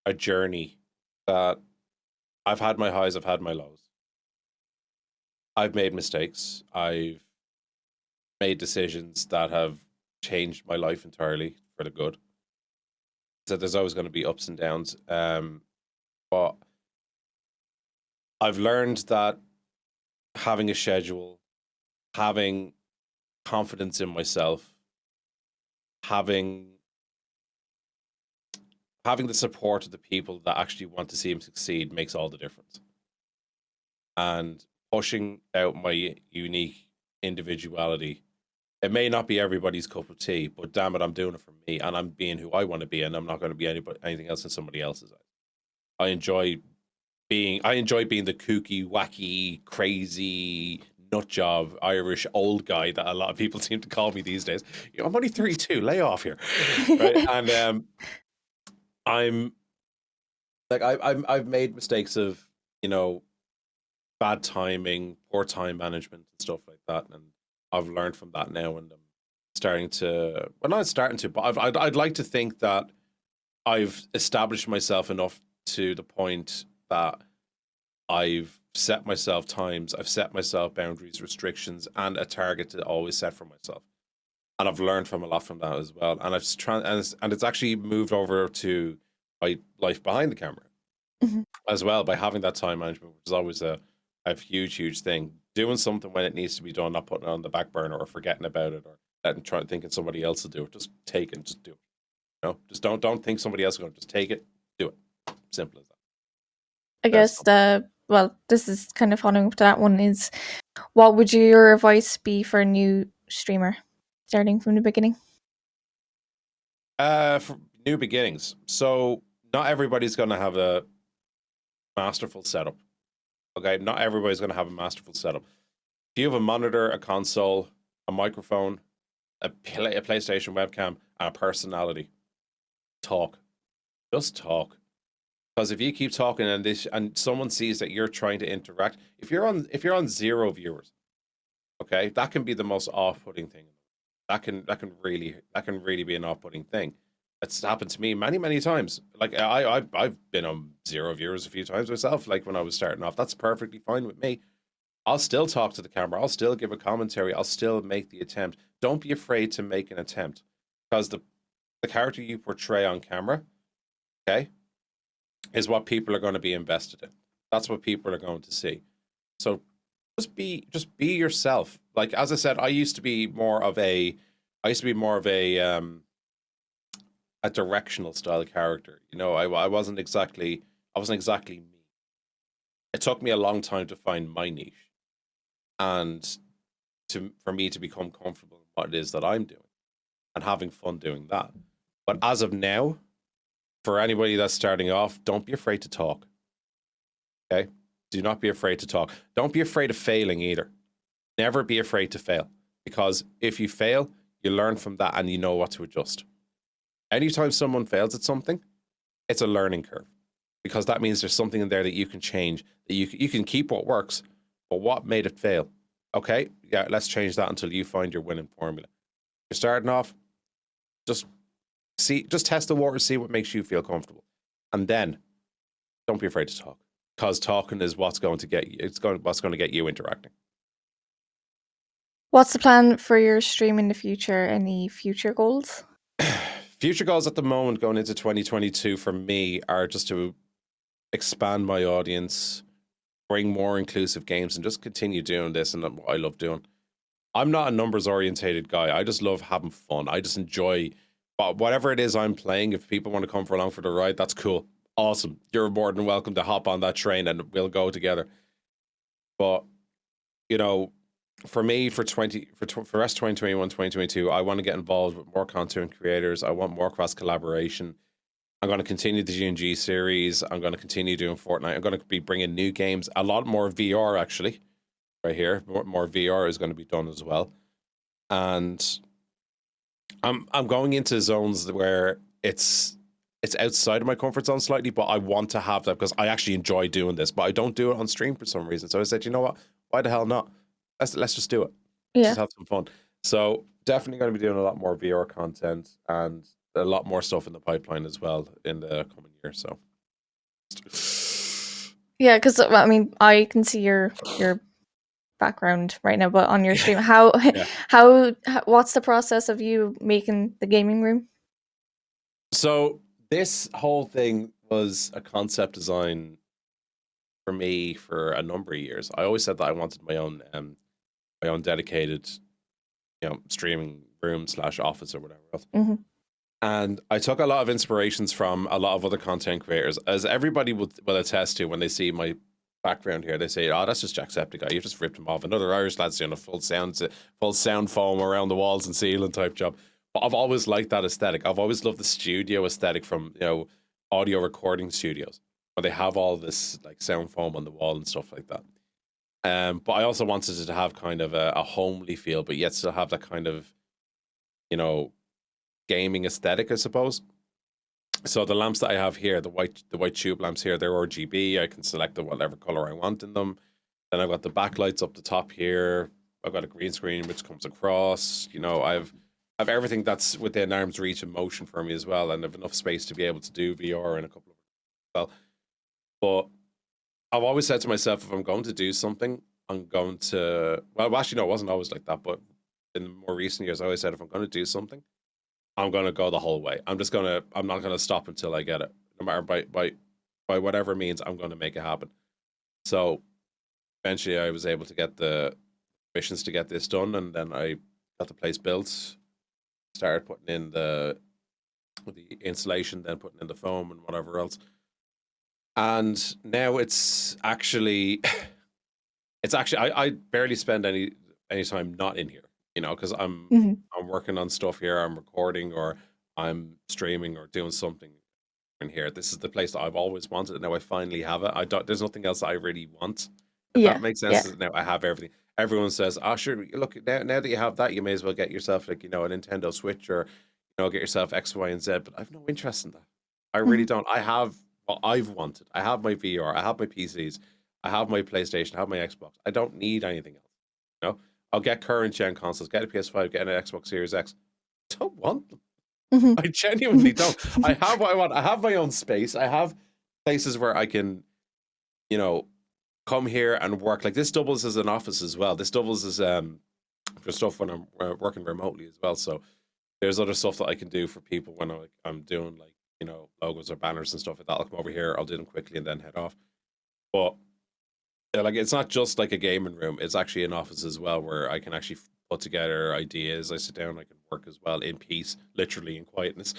a journey that I've had my highs, I've had my lows. I've made mistakes. I've made decisions that have changed my life entirely for the good. So there's always going to be ups and downs. But I've learned that having a schedule, having confidence in myself, having the support of the people that actually want to see him succeed makes all the difference. And pushing out my unique individuality, it may not be everybody's cup of tea, but damn it, I'm doing it for me, and I'm being who I want to be, and I'm not going to be anything else than somebody else's. I enjoy I enjoy being the kooky, wacky, crazy nut job Irish old guy that a lot of people seem to call me these days. You know, I'm only 32. Lay off here, right? And I'm like I've made mistakes of, you know, bad timing, poor time management, and stuff like that, and I've learned from that now, and I'm starting to. Well, not starting to, but I'd like to think that I've established myself enough to the point that I've set myself times, I've set myself boundaries, restrictions, and a target to always set for myself. And I've learned from a lot from that as well. And and it's actually moved over to my life behind the camera Mhm. as well by having that time management, which is always a huge thing. Doing something when it needs to be done, not putting it on the back burner or forgetting about it or thinking somebody else will do it. Just take it and just do it. You know, just don't think somebody else is going to just take it, do it. Simple as that. I guess this is kind of following up to that one is, what would your advice be for a new streamer starting from the beginning? For new beginnings. So not everybody's going to have a masterful setup. Okay, not everybody's going to have a masterful setup. If you have a monitor, a console, a microphone, a PlayStation webcam, and a personality, talk. Just talk. Because if you keep talking and someone sees that you're trying to interact, if you're on 0 viewers, okay, that can be the most off-putting thing. That can really be an off-putting thing. It's happened to me many times. Like I've been on 0 viewers a few times myself. Like when I was starting off, that's perfectly fine with me. I'll still talk to the camera. I'll still give a commentary. I'll still make the attempt. Don't be afraid to make an attempt, because the character you portray on camera, okay, is what people are going to be invested in. That's what people are going to see. So just be yourself. Like as I said, I used to be more of a directional style character. You know, I wasn't exactly me. It took me a long time to find my niche and for me to become comfortable in what it is that I'm doing and having fun doing that. But as of now, for anybody that's starting off, don't be afraid to talk. Okay? Do not be afraid to talk. Don't be afraid of failing either. Never be afraid to fail, because if you fail, you learn from that and you know what to adjust. Anytime someone fails at something, it's a learning curve, because that means there's something in there that you can change, that you can keep what works, but what made it fail? Okay, yeah, let's change that until you find your winning formula. You're starting off, just test the water, see what makes you feel comfortable, and then don't be afraid to talk, because talking is what's going to get you. What's going to get you interacting. What's the plan for your stream in the future? Any future goals? Future goals at the moment going into 2022 for me are just to expand my audience, bring more inclusive games, and just continue doing this and what I love doing. I'm not a numbers orientated guy. I just love having fun. I just enjoy whatever it is I'm playing. If people want to come for along for the ride, that's cool. Awesome. You're more than welcome to hop on that train and we'll go together. But, you know, for me, for rest 2021, 2022, I want to get involved with more content creators. I want more cross collaboration. I'm going to continue the GNG series. I'm going to continue doing Fortnite. I'm going to be bringing new games, a lot more VR actually, right here. More VR is going to be done as well. And I'm going into zones where it's outside of my comfort zone slightly, but I want to have that because I actually enjoy doing this, but I don't do it on stream for some reason. So I said, you know what? Why the hell not? Let's just do it. Yeah. Just have some fun. So definitely going to be doing a lot more VR content and a lot more stuff in the pipeline as well in the coming year. So yeah, because I mean, I can see your background right now, but on your stream, Yeah. how what's the process of you making the gaming room? So this whole thing was a concept design for me for a number of years. I always said that I wanted my own dedicated, you know, streaming room / office or whatever else. Mm-hmm. And I took a lot of inspirations from a lot of other content creators, as everybody will attest to when they see my background here. They say, "Oh, that's just Jacksepticeye. You just ripped him off." Another Irish lad's doing a full sound foam around the walls and ceiling type job. But I've always liked that aesthetic. I've always loved the studio aesthetic from, you know, audio recording studios. where they have all this like sound foam on the wall and stuff like that. But I also wanted it to have kind of a homely feel, but yet still have that kind of, you know, gaming aesthetic, I suppose. So the lamps that I have here, the white tube lamps here, they're RGB. I can select the whatever color I want in them. Then I've got the backlights up the top here. I've got a green screen which comes across. You know, I've everything that's within arm's reach and motion for me as well, and I've enough space to be able to do VR and a couple of well. But I've always said to myself, if I'm going to do something, I'm going to. Well, actually, no, it wasn't always like that. But in more recent years, I always said, if I'm going to do something, I'm going to go the whole way. I'm not going to stop until I get it. No matter by whatever means, I'm going to make it happen. So eventually, I was able to get the permissions to get this done, and then I got the place built. Started putting in the insulation, then putting in the foam and whatever else. And now it's actually I barely spend any time not in here, you know, because I'm working on stuff here, I'm recording or I'm streaming or doing something in here. This is the place that I've always wanted, and now I finally have it. There's nothing else that I really want. If that makes sense. Now I have everything. Everyone says, "Oh, sure, look, now that you have that, you may as well get yourself like, you know, a Nintendo Switch or, you know, get yourself X, Y, and Z." But I've no interest in that. I really don't. I have what I've wanted. I have my VR. I have my PCs. I have my PlayStation. I have my Xbox. I don't need anything else. You know, I'll get current gen consoles, get a PS5, get an Xbox Series X. I don't want them. I genuinely don't. I have what I want. I have my own space. I have places where I can, you know, come here and work. Like this doubles as an office as well. This doubles as for stuff when I'm working remotely as well. So there's other stuff that I can do for people when I'm doing like, you know, logos or banners and stuff like that. I'll come over here, I'll do them quickly and then head off. But yeah, like it's not just like a gaming room, it's actually an office as well where I can actually put together ideas. I sit down, I can work as well in peace, literally in quietness,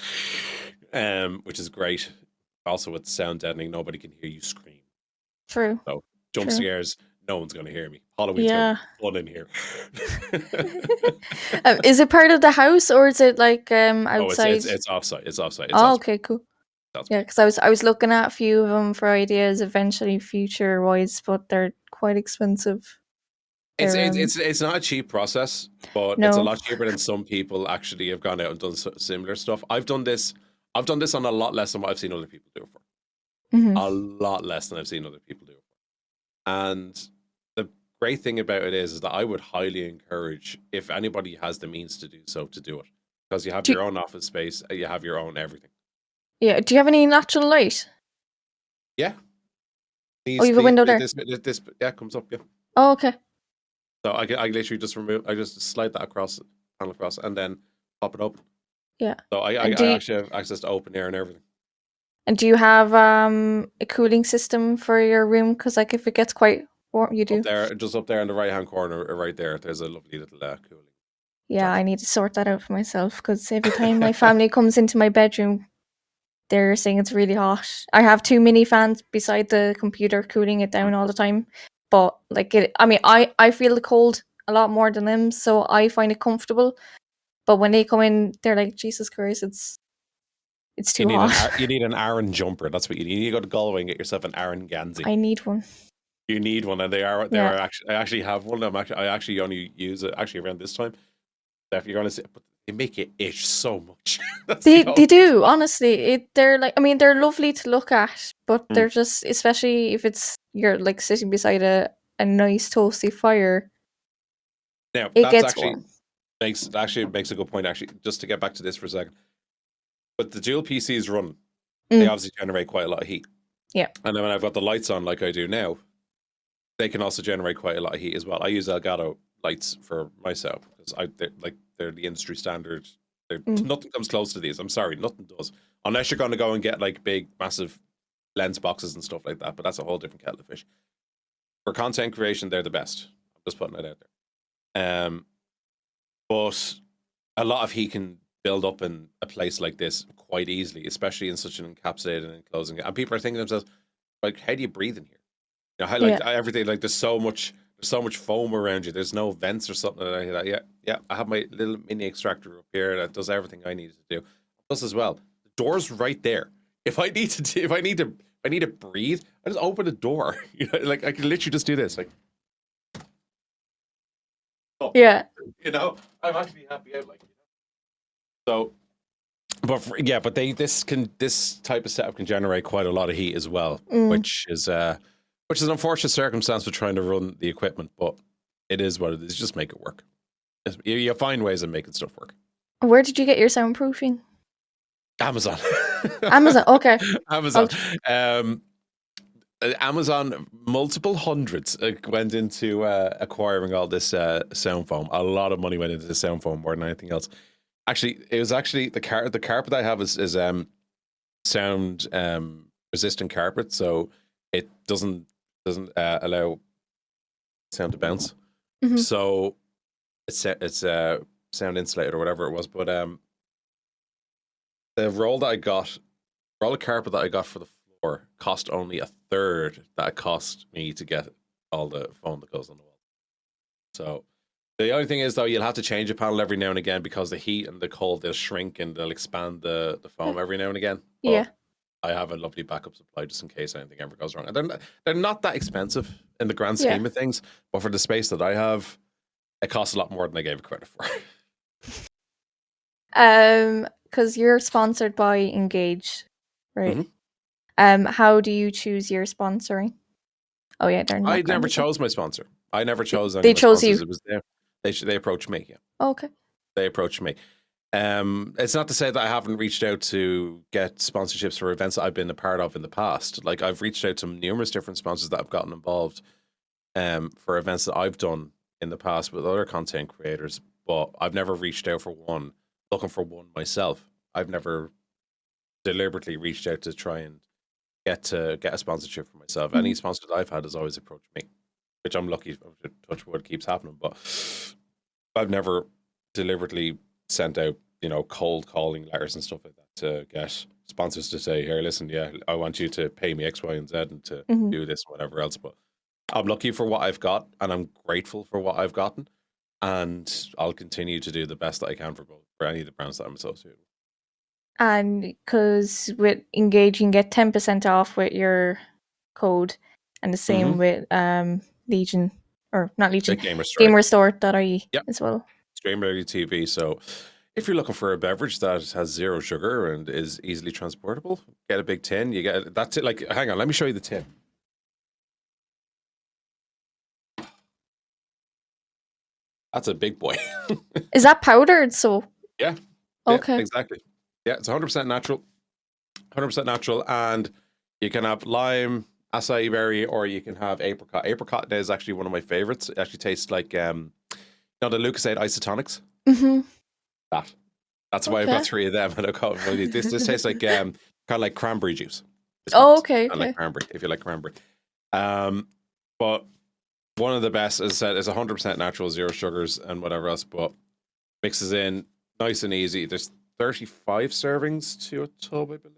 which is great. Also with the sound deadening, nobody can hear you scream. True. So jump scares, no one's going to hear me. Halloween's going to be fun in here. Is it part of the house or is it like outside? Oh, it's offsite. It's offsite. Oh, okay, cool. Yeah, because I was looking at a few of them for ideas eventually future wise, but they're quite expensive. It's not a cheap process, but it's a lot cheaper than some people actually have gone out and done similar stuff. I've done this on a lot less than what I've seen other people do it for. A lot less than I've seen other people do it for. And the great thing about it is that I would highly encourage, if anybody has the means to do so, to do it. Because you have your own office space, you have your own everything. Yeah. Do you have any natural light? Yeah. You have a window there? This comes up, yeah. Oh, okay. So I literally just slide that panel across, and then pop it open. Yeah. So I actually have access to open air and everything. And do you have a cooling system for your room? Because like if it gets quite warm, you do. Just up there in the right hand corner, right there. There's a lovely little cooling. Yeah, I need to sort that out for myself because every time my family comes into my bedroom, they're saying it's really hot. I have 2 mini fans beside the computer cooling it down all the time. But like I feel the cold a lot more than them, so I find it comfortable. But when they come in, they're like, Jesus Christ, it's too hot. You need an Aran jumper. That's what you need. You need to go to Galway and get yourself an Aran Ganzi. I need one. You need one, and they are actually. I actually have one. I actually only use it actually around this time. If you're going to see, they make you itch so much. They do, honestly. They're lovely to look at, but they're just, especially if you're like sitting beside a nice toasty fire. Now it gets warm. Makes a good point. Actually, just to get back to this for a second, but the dual PCs run, they obviously generate quite a lot of heat. Yeah, and then when I've got the lights on, like I do now, they can also generate quite a lot of heat as well. I use Elgato lights for myself because they're the industry standard. Nothing comes close to these. I'm sorry, nothing does. Unless you're going to go and get like big, massive lens boxes and stuff like that. But that's a whole different kettle of fish. For content creation, they're the best. I'm just putting it out there. But a lot of heat can build up in a place like this quite easily, especially in such an encapsulated and enclosing. And people are thinking to themselves, like, how do you breathe in here? You know, everything, like there's so much foam around you. There's no vents or something like that. Yeah. I have my little mini extractor up here that does everything I need to do. Plus, as well, the door's right there. If I need to I need to breathe, I just open the door. You know, like I can literally just do this. Like, oh, Yeah. you know, I'm actually happy out. Like, so, but but this type of setup can generate quite a lot of heat as well, which is an unfortunate circumstance for trying to run the equipment, but it is what it is. Just make it work. You find ways of making stuff work. Where did you get your soundproofing? Amazon. Amazon. Okay. Amazon. Amazon, multiple hundreds went into acquiring all this sound foam. A lot of money went into the sound foam more than anything else. Actually, it was actually the carpet I have is sound resistant carpet, so it doesn't allow sound to bounce. Mm-hmm. So it's sound insulated or whatever it was. But the roll of carpet that I got for the floor cost only a third that it cost me to get all the foam that goes on the wall. So the only thing is, though, you'll have to change a panel every now and again because the heat and the cold, they'll shrink and they'll expand the foam every now and again. But Yeah. I have a lovely backup supply just in case anything ever goes wrong. And they're not that expensive in the grand scheme of things, but for the space that I have, it costs a lot more than I gave it credit for. Because you're sponsored by Engage, right? Mm-hmm. How do you choose your sponsoring? Oh yeah, they're not. I never chose my sponsor. I never chose any They of my chose sponsors. you. It was there. They approached me. Yeah. Oh, okay. They approached me. It's not to say that I haven't reached out to get sponsorships for events that I've been a part of in the past. Like I've reached out to numerous different sponsors that I've gotten involved for events that I've done in the past with other content creators, but I've never reached out for one, looking for one myself. I've never deliberately reached out to try and get a sponsorship for myself. Any sponsor that I've had has always approached me, which I'm lucky, touch wood, keeps happening, but I've never deliberately sent out, cold calling letters and stuff like that to get sponsors to say, here, listen, yeah, I want you to pay me X, Y, and Z and to do this and whatever else. But I'm lucky for what I've got and I'm grateful for what I've gotten. And I'll continue to do the best that I can for any of the brands that I'm associated with. And because with Engage, you can get 10% off with your code, and the same with Legion, or not Legion, Gamerstore.ie as well. StreamerEliteTV. So if you're looking for a beverage that has zero sugar and is easily transportable, get a big tin. You get that's it. Like, hang on, let me show you the tin. That's a big boy. Is that powdered? So yeah. Okay. Yeah, exactly. Yeah, it's 100% natural. 100% natural, and you can have lime, acai berry, or you can have apricot. Apricot is actually one of my favorites. It actually tastes like the Lucasade isotonics. That's why I've got 3 of them. And this tastes like kind of like cranberry juice. Okay. I like cranberry, if you like cranberry. But one of the best, as I said, is 100% natural, zero sugars and whatever else, but mixes in nice and easy. There's 35 servings to a tub, I believe.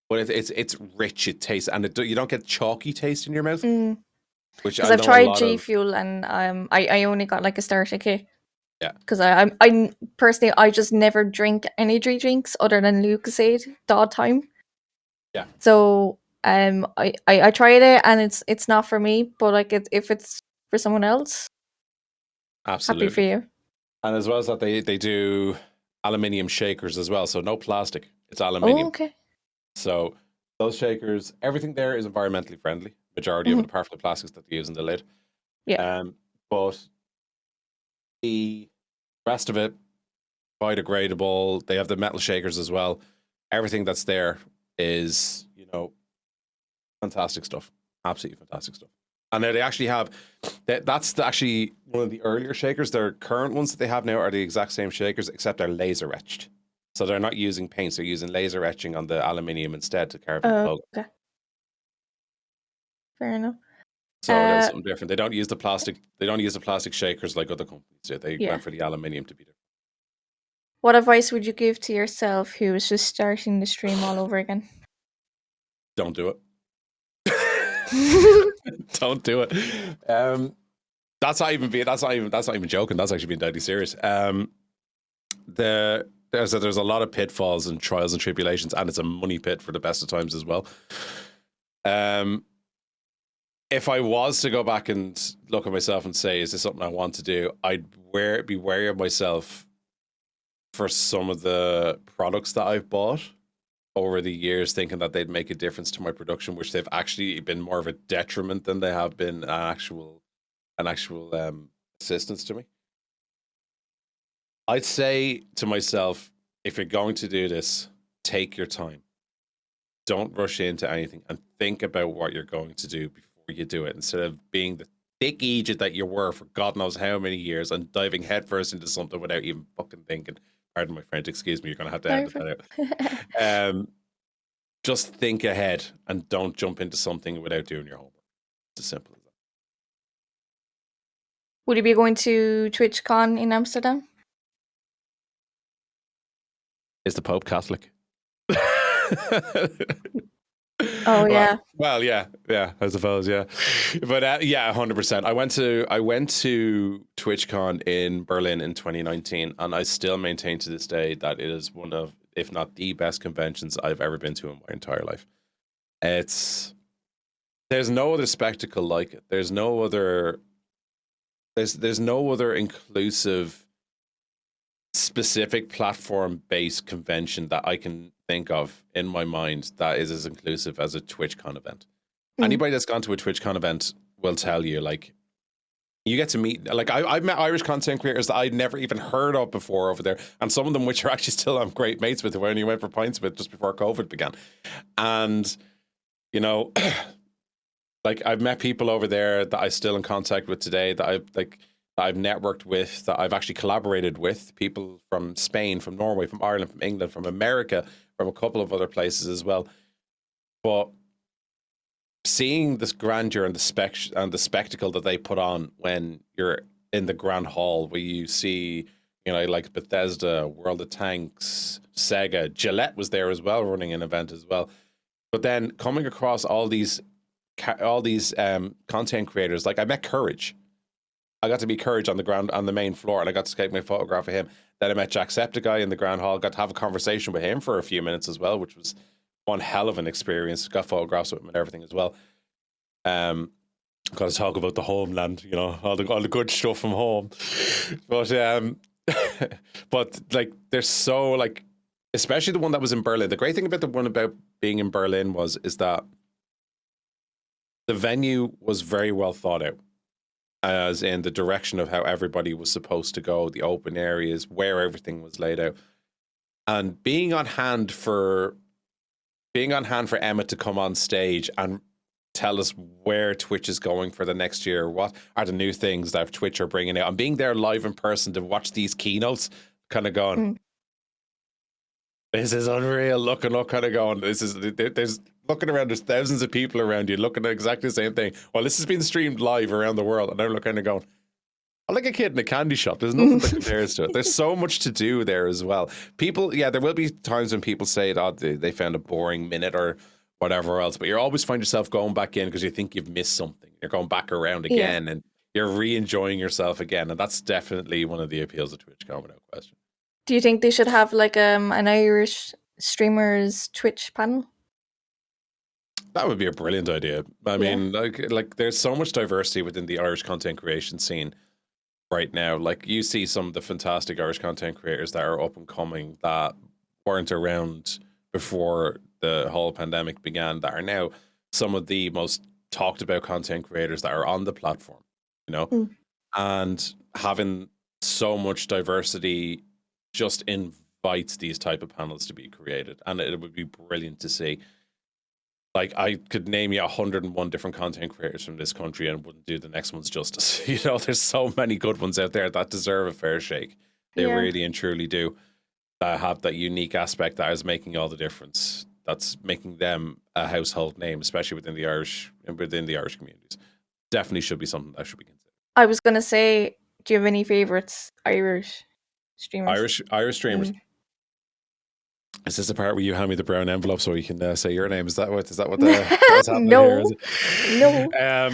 But it's rich. It tastes, and you don't get chalky taste in your mouth. Because I've tried G Fuel, and I only got like a starter kit. Yeah. Because I personally, I just never drink energy drinks other than Lucasade the odd time. Yeah. So I tried it, and it's not for me. But like if it's for someone else, absolutely happy for you. And as well as that, they do aluminium shakers as well. So no plastic. It's aluminium. Oh, okay. So those shakers, everything there is environmentally friendly. Majority of it, apart from the plastics that they use in the lid. Yeah. But the rest of it, biodegradable. They have the metal shakers as well. Everything that's there is, fantastic stuff. Absolutely fantastic stuff. And they actually have, that's actually one of the earlier shakers. Their current ones that they have now are the exact same shakers, except they're laser etched. So they're not using paints, they're using laser etching on the aluminium instead to carve the logo. Okay. Fair enough. So that's something different. They don't use the plastic. They don't use the plastic shakers like other companies do. They went for the aluminium to be different. What advice would you give to yourself who was just starting the stream all over again? Don't do it. Don't do it. That's not even joking. That's actually being deadly serious. There's a lot of pitfalls and trials and tribulations, and it's a money pit for the best of times as well. If I was to go back and look at myself and say, is this something I want to do? I'd be wary of myself for some of the products that I've bought over the years, thinking that they'd make a difference to my production, which they've actually been more of a detriment than they have been an actual assistance to me. I'd say to myself, if you're going to do this, take your time. Don't rush into anything and think about what you're going to do before you do it, instead of being the thick idiot that you were for God knows how many years and diving headfirst into something without even fucking thinking. Pardon my French, excuse me, you're going to have to edit that out. Just think ahead and don't jump into something without doing your homework. It's as simple as that. Would you be going to TwitchCon in Amsterdam? Is the Pope Catholic? Oh yeah. Well, yeah, I suppose, yeah. But yeah, 100%. I went to TwitchCon in Berlin in 2019, and I still maintain to this day that it is one of, if not the best conventions I've ever been to in my entire life. There's no other spectacle like it. There's no other inclusive, specific platform-based convention that I can think of in my mind that is as inclusive as a TwitchCon event. Anybody that's gone to a TwitchCon event will tell you, like, you get to meet, like, I've met Irish content creators that I'd never even heard of before over there, and some of them which are actually still I'm great mates with, who I only went for pints with just before COVID began. And, you know, like, I've met people over there that I'm still in contact with today, that I've networked with, that I've actually collaborated with, people from Spain, from Norway, from Ireland, from England, from America, from a couple of other places as well. But seeing this grandeur and the spectacle that they put on when you're in the Grand Hall, where you see, you know, like Bethesda, World of Tanks, Sega, Gillette was there as well, running an event as well. But then coming across all these content creators, like I met Courage. I got to meet Courage on the main floor, and I got to take my photograph of him. Then I met Jacksepticeye in the Grand Hall, got to have a conversation with him for a few minutes as well, which was one hell of an experience. Got photographs with him and everything as well. Got to talk about the homeland, you know, all the good stuff from home. But but like, they're so, like, especially the one that was in Berlin. The great thing about the one about being in Berlin is that the venue was very well thought out, as in the direction of how everybody was supposed to go, the open areas, where everything was laid out, and being on hand for Emma to come on stage and tell us where Twitch is going for the next year, what are the new things that Twitch are bringing out, and being there live in person to watch these keynotes, kind of going, this is unreal. Looking up, kind of going, there's looking around, there's thousands of people around you looking at exactly the same thing. Well, this has been streamed live around the world, and I'm kind of going, I'm like a kid in a candy shop. There's nothing that compares to it. There's so much to do there as well. People, yeah, there will be times when people say that they found a boring minute or whatever else, but you always find yourself going back in because you think you've missed something. You're going back around again, and you're re-enjoying yourself again, and that's definitely one of the appeals of TwitchCon, without question. Do you think they should have like an Irish streamers Twitch panel? That would be a brilliant idea. I mean, like there's so much diversity within the Irish content creation scene right now. Like, you see some of the fantastic Irish content creators that are up and coming that weren't around before the whole pandemic began, that are now some of the most talked about content creators that are on the platform, you know, and having so much diversity just invites these type of panels to be created, and it would be brilliant to see. Like, I could name you 101 different content creators from this country and wouldn't do the next one's justice. You know, there's so many good ones out there that deserve a fair shake. They really and truly do. That have that unique aspect that is making all the difference. That's making them a household name, especially within the Irish communities. Definitely should be something that should be considered. I was gonna say, do you have any favorites Irish streamers? Irish streamers. Is this the part where you hand me the brown envelope so you can say your name? Is that what's happening here? Is it? No.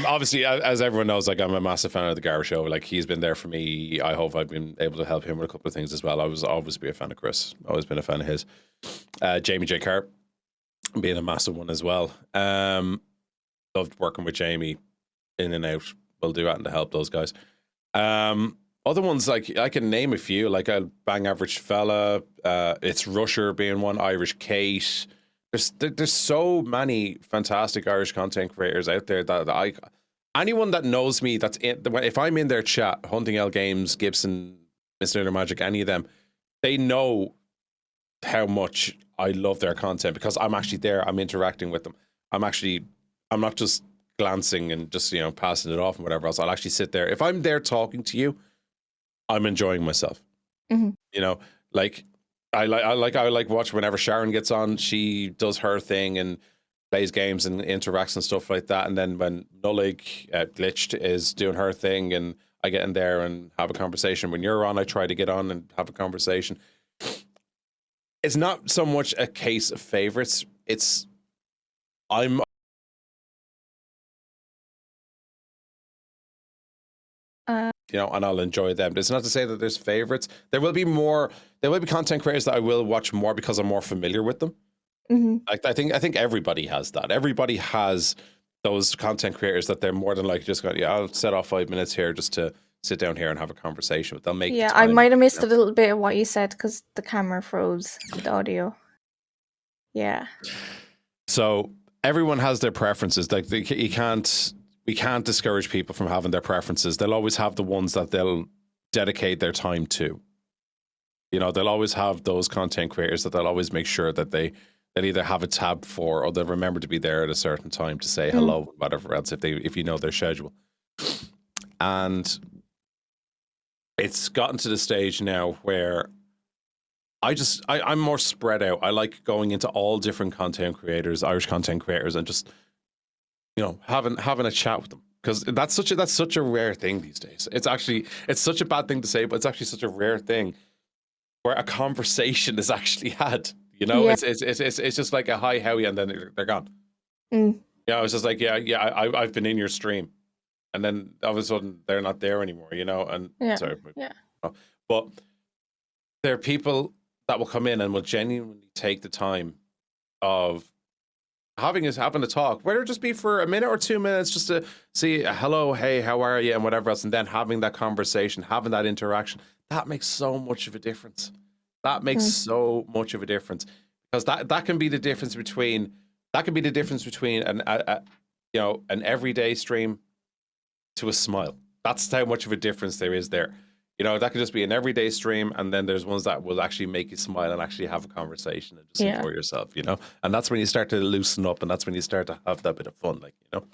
Obviously, as everyone knows, like, I'm a massive fan of the Gara show. Like, he's been there for me. I hope I've been able to help him with a couple of things as well. I was always be a fan of Chris. Always been a fan of his. Jamie J. Carr being a massive one as well. Loved working with Jamie in and out. We'll do that to help those guys. Other ones, like I can name a few, like a Bang Average Fella, it's Rusher being one, Irish Kate. There's so many fantastic Irish content creators out there that anyone that knows me that's in, if I'm in their chat, Hunting L Games, Gibson, Mr. Inner Magic, any of them, they know how much I love their content because I'm actually there. I'm interacting with them. I'm not just glancing and just, you know, passing it off and whatever else. I'll actually sit there. If I'm there talking to you, I'm enjoying myself. Mm-hmm. You know, like I like watch whenever Sharon gets on, she does her thing and plays games and interacts and stuff like that. And then when Nullig Glitched is doing her thing and I get in there and have a conversation. When you're on, I try to get on and have a conversation. It's not so much a case of favorites. It's I'm you know, and I'll enjoy them. It's not to say that there's favorites. There will be content creators that I will watch more because I'm more familiar with them. Mm-hmm. Like I think everybody has that. Everybody has those content creators that they're more than likely just going, yeah, I'll set off 5 minutes here just to sit down here and have a conversation with. They'll make Yeah, the I time, might have missed you know? a little bit of what you said because the camera froze the audio. Yeah. So everyone has their preferences. Like we can't discourage people from having their preferences. They'll always have the ones that they'll dedicate their time to. You know, they'll always have those content creators that they'll always make sure that they'll either have a tab for or they'll remember to be there at a certain time to say hello, whatever else, if you know their schedule. And it's gotten to the stage now where I'm more spread out. I like going into all different content creators, Irish content creators, and just, you know, having a chat with them. Because that's such a rare thing these days. It's such a bad thing to say, but it's actually such a rare thing where a conversation is actually had. You know, Yeah. it's just like a hi, howie, and then they're gone. Mm. Yeah, it's just like, I've been in your stream, and then all of a sudden they're not there anymore. You know, and sorry, but there are people that will come in and will genuinely take the time of having a talk, whether it just be for a minute or 2 minutes, just to see hello, hey, how are you, and whatever else, and then having that conversation, having that interaction. That makes so much of a difference. That makes so much of a difference because that can be the difference between an everyday stream to a smile. That's how much of a difference there is there. You know, that could just be an everyday stream, and then there's ones that will actually make you smile and actually have a conversation and just enjoy yourself, you know? And that's when you start to loosen up, and that's when you start to have that bit of fun, like, you know?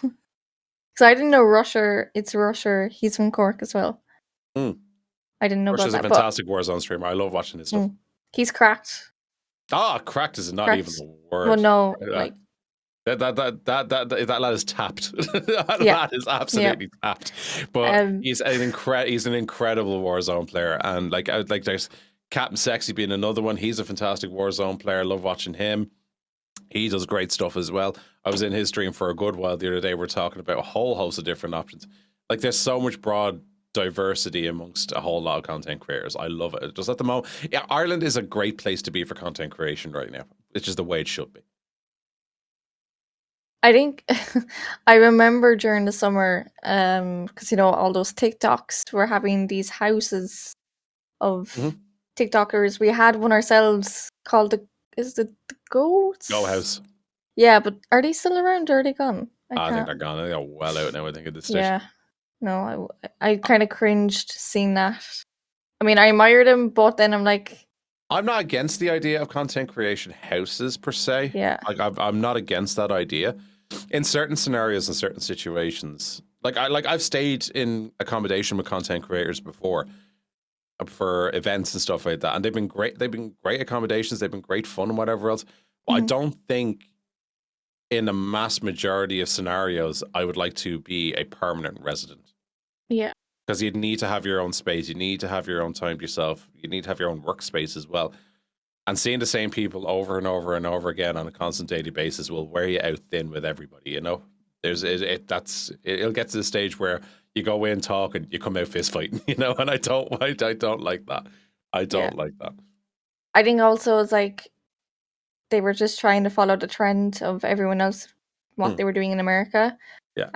So I didn't know Rusher. It's Rusher. He's from Cork as well. I didn't know Russia's about a that. fantastic Warzone streamer. I love watching his stuff. He's cracked. Cracked is not even the word. Well, no, like that lad is tapped. That lad is absolutely tapped. But he's an incredible Warzone player, and like there's Captain Sexy being another one. He's a fantastic Warzone player. I love watching him. He does great stuff as well. I was in his stream for a good while the other day. We're talking about a whole host of different options. Like there's so much broad diversity amongst a whole lot of content creators. I love it. Just at the moment, yeah, Ireland is a great place to be for content creation right now. It's just the way it should be. I think I remember during the summer, because you know all those TikToks were having these houses of TikTokers. We had one ourselves called the Goats? Go House. Yeah, but are they still around or are they gone? I think they're gone. They're well out now, I think, at this stage. Yeah. No, I kind of cringed seeing that. I mean, I admired him, but then I'm like, I'm not against the idea of content creation houses per se. Yeah. Like I'm not against that idea. In certain scenarios and certain situations, I've stayed in accommodation with content creators before for events and stuff like that, and they've been great. They've been great accommodations. They've been great fun and whatever else. But I don't think in a mass majority of scenarios I would like to be a permanent resident. Yeah. Because you'd need to have your own space. You need to have your own time to yourself. You need to have your own workspace as well. And seeing the same people over and over and over again on a constant daily basis will wear you out thin with everybody, you know? It'll get to the stage where you go in, talk, and you come out fist fighting, you know? And I don't like that. I don't like that. I think also it's like they were just trying to follow the trend of everyone else what they were doing in America. Yeah.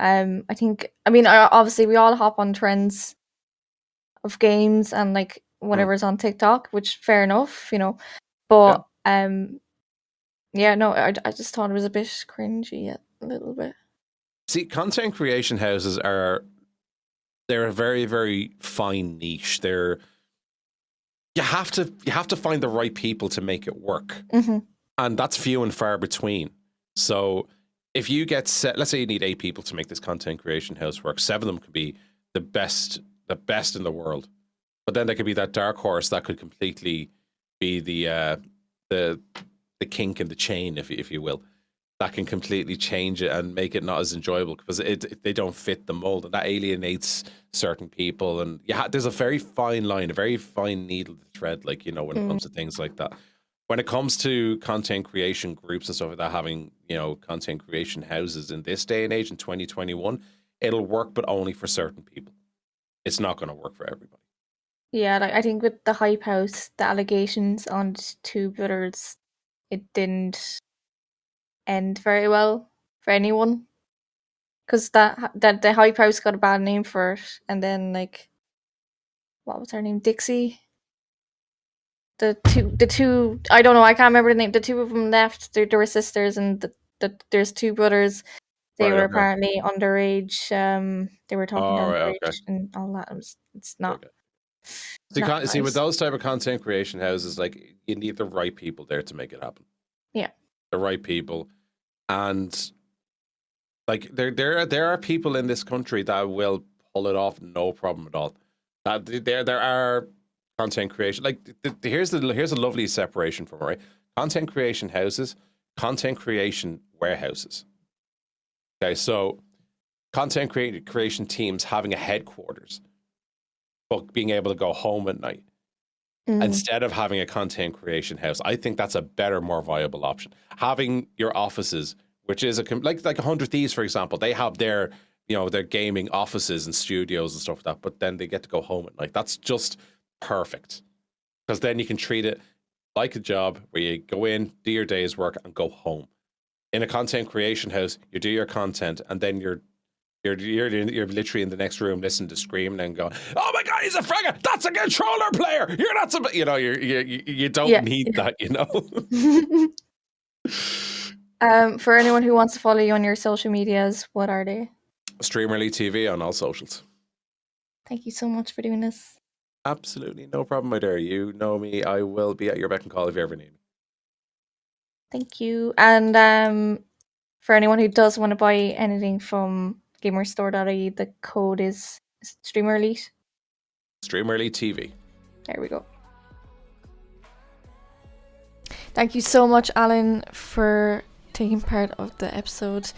I think, I mean, obviously we all hop on trends of games and like whatever's on TikTok, which fair enough, you know. But yeah, no, I just thought it was a bit cringy a little bit. See, content creation houses they're a very, very fine niche. You have to find the right people to make it work. And that's few and far between. So if you get let's say you need 8 people to make this content creation house work, 7 of them could be the best in the world. But then there could be that dark horse that could completely be the kink in the chain, if you will, that can completely change it and make it not as enjoyable because they don't fit the mold, and that alienates certain people. And there's a very fine line, a very fine needle to thread, like, you know, when it comes to things like that. When it comes to content creation groups and stuff like that, having, you know, content creation houses in this day and age in 2021, it'll work, but only for certain people. It's not going to work for everybody. Yeah, like I think with the Hype House, the allegations on two brothers, it didn't end very well for anyone. Because that the Hype House got a bad name for it, and then like, what was her name? Dixie. The two I don't know, I can't remember the name. The two of them left. They were sisters, and there's two brothers. They were apparently underage. They were talking underage and all that. It's not. Okay. So you can't see with those type of content creation houses, like, you need the right people there to make it happen. Yeah, the right people, and like there are people in this country that will pull it off, no problem at all. There are content creation, like here's a lovely separation from it, right? Content creation houses, content creation warehouses. Okay, so content creation teams having a headquarters, but being able to go home at night instead of having a content creation house. I think that's a better, more viable option. Having your offices, which is like 100 Thieves, for example, they have their, you know, their gaming offices and studios and stuff like that, but then they get to go home at night. That's just perfect, because then you can treat it like a job where you go in, do your day's work, and go home. In a content creation house, you do your content, and then you're literally in the next room listening to screaming and going, "Oh my god, he's a fragger! That's a controller player! You're not some," you know, you don't need that, you know. For anyone who wants to follow you on your social medias, what are they? StreamerEliteTV on all socials. Thank you so much for doing this. Absolutely no problem, my dear. You know me. I will be at your beck and call if you ever need me. Thank you. And for anyone who does want to buy anything from GamerStore.ie, the code is StreamerElite. StreamerEliteTV. There we go. Thank you so much, Alan, for taking part of the episode.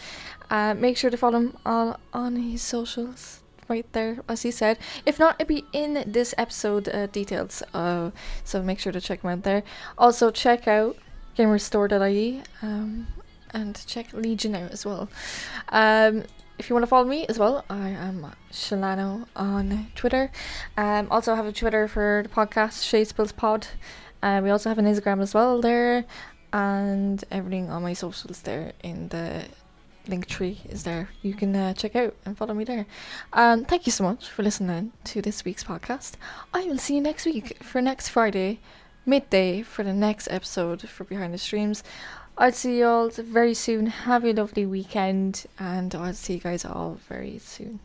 Make sure to follow him all on his socials right there, as he said. If not, it'll be in this episode details. So make sure to check him out there. Also, check out GamerStore.ie and check Legion out as well. If you want to follow me as well, I am SheilannO on Twitter. Also have a Twitter for the podcast, ShaySpillsPod. We also have an Instagram as well there, and everything on my socials there in the link tree is there. You can check out and follow me there. Thank you so much for listening to this week's podcast. I will see you next week for next Friday midday for the next episode for Behind the Streams. I'll see you all very soon. Have a lovely weekend, and I'll see you guys all very soon.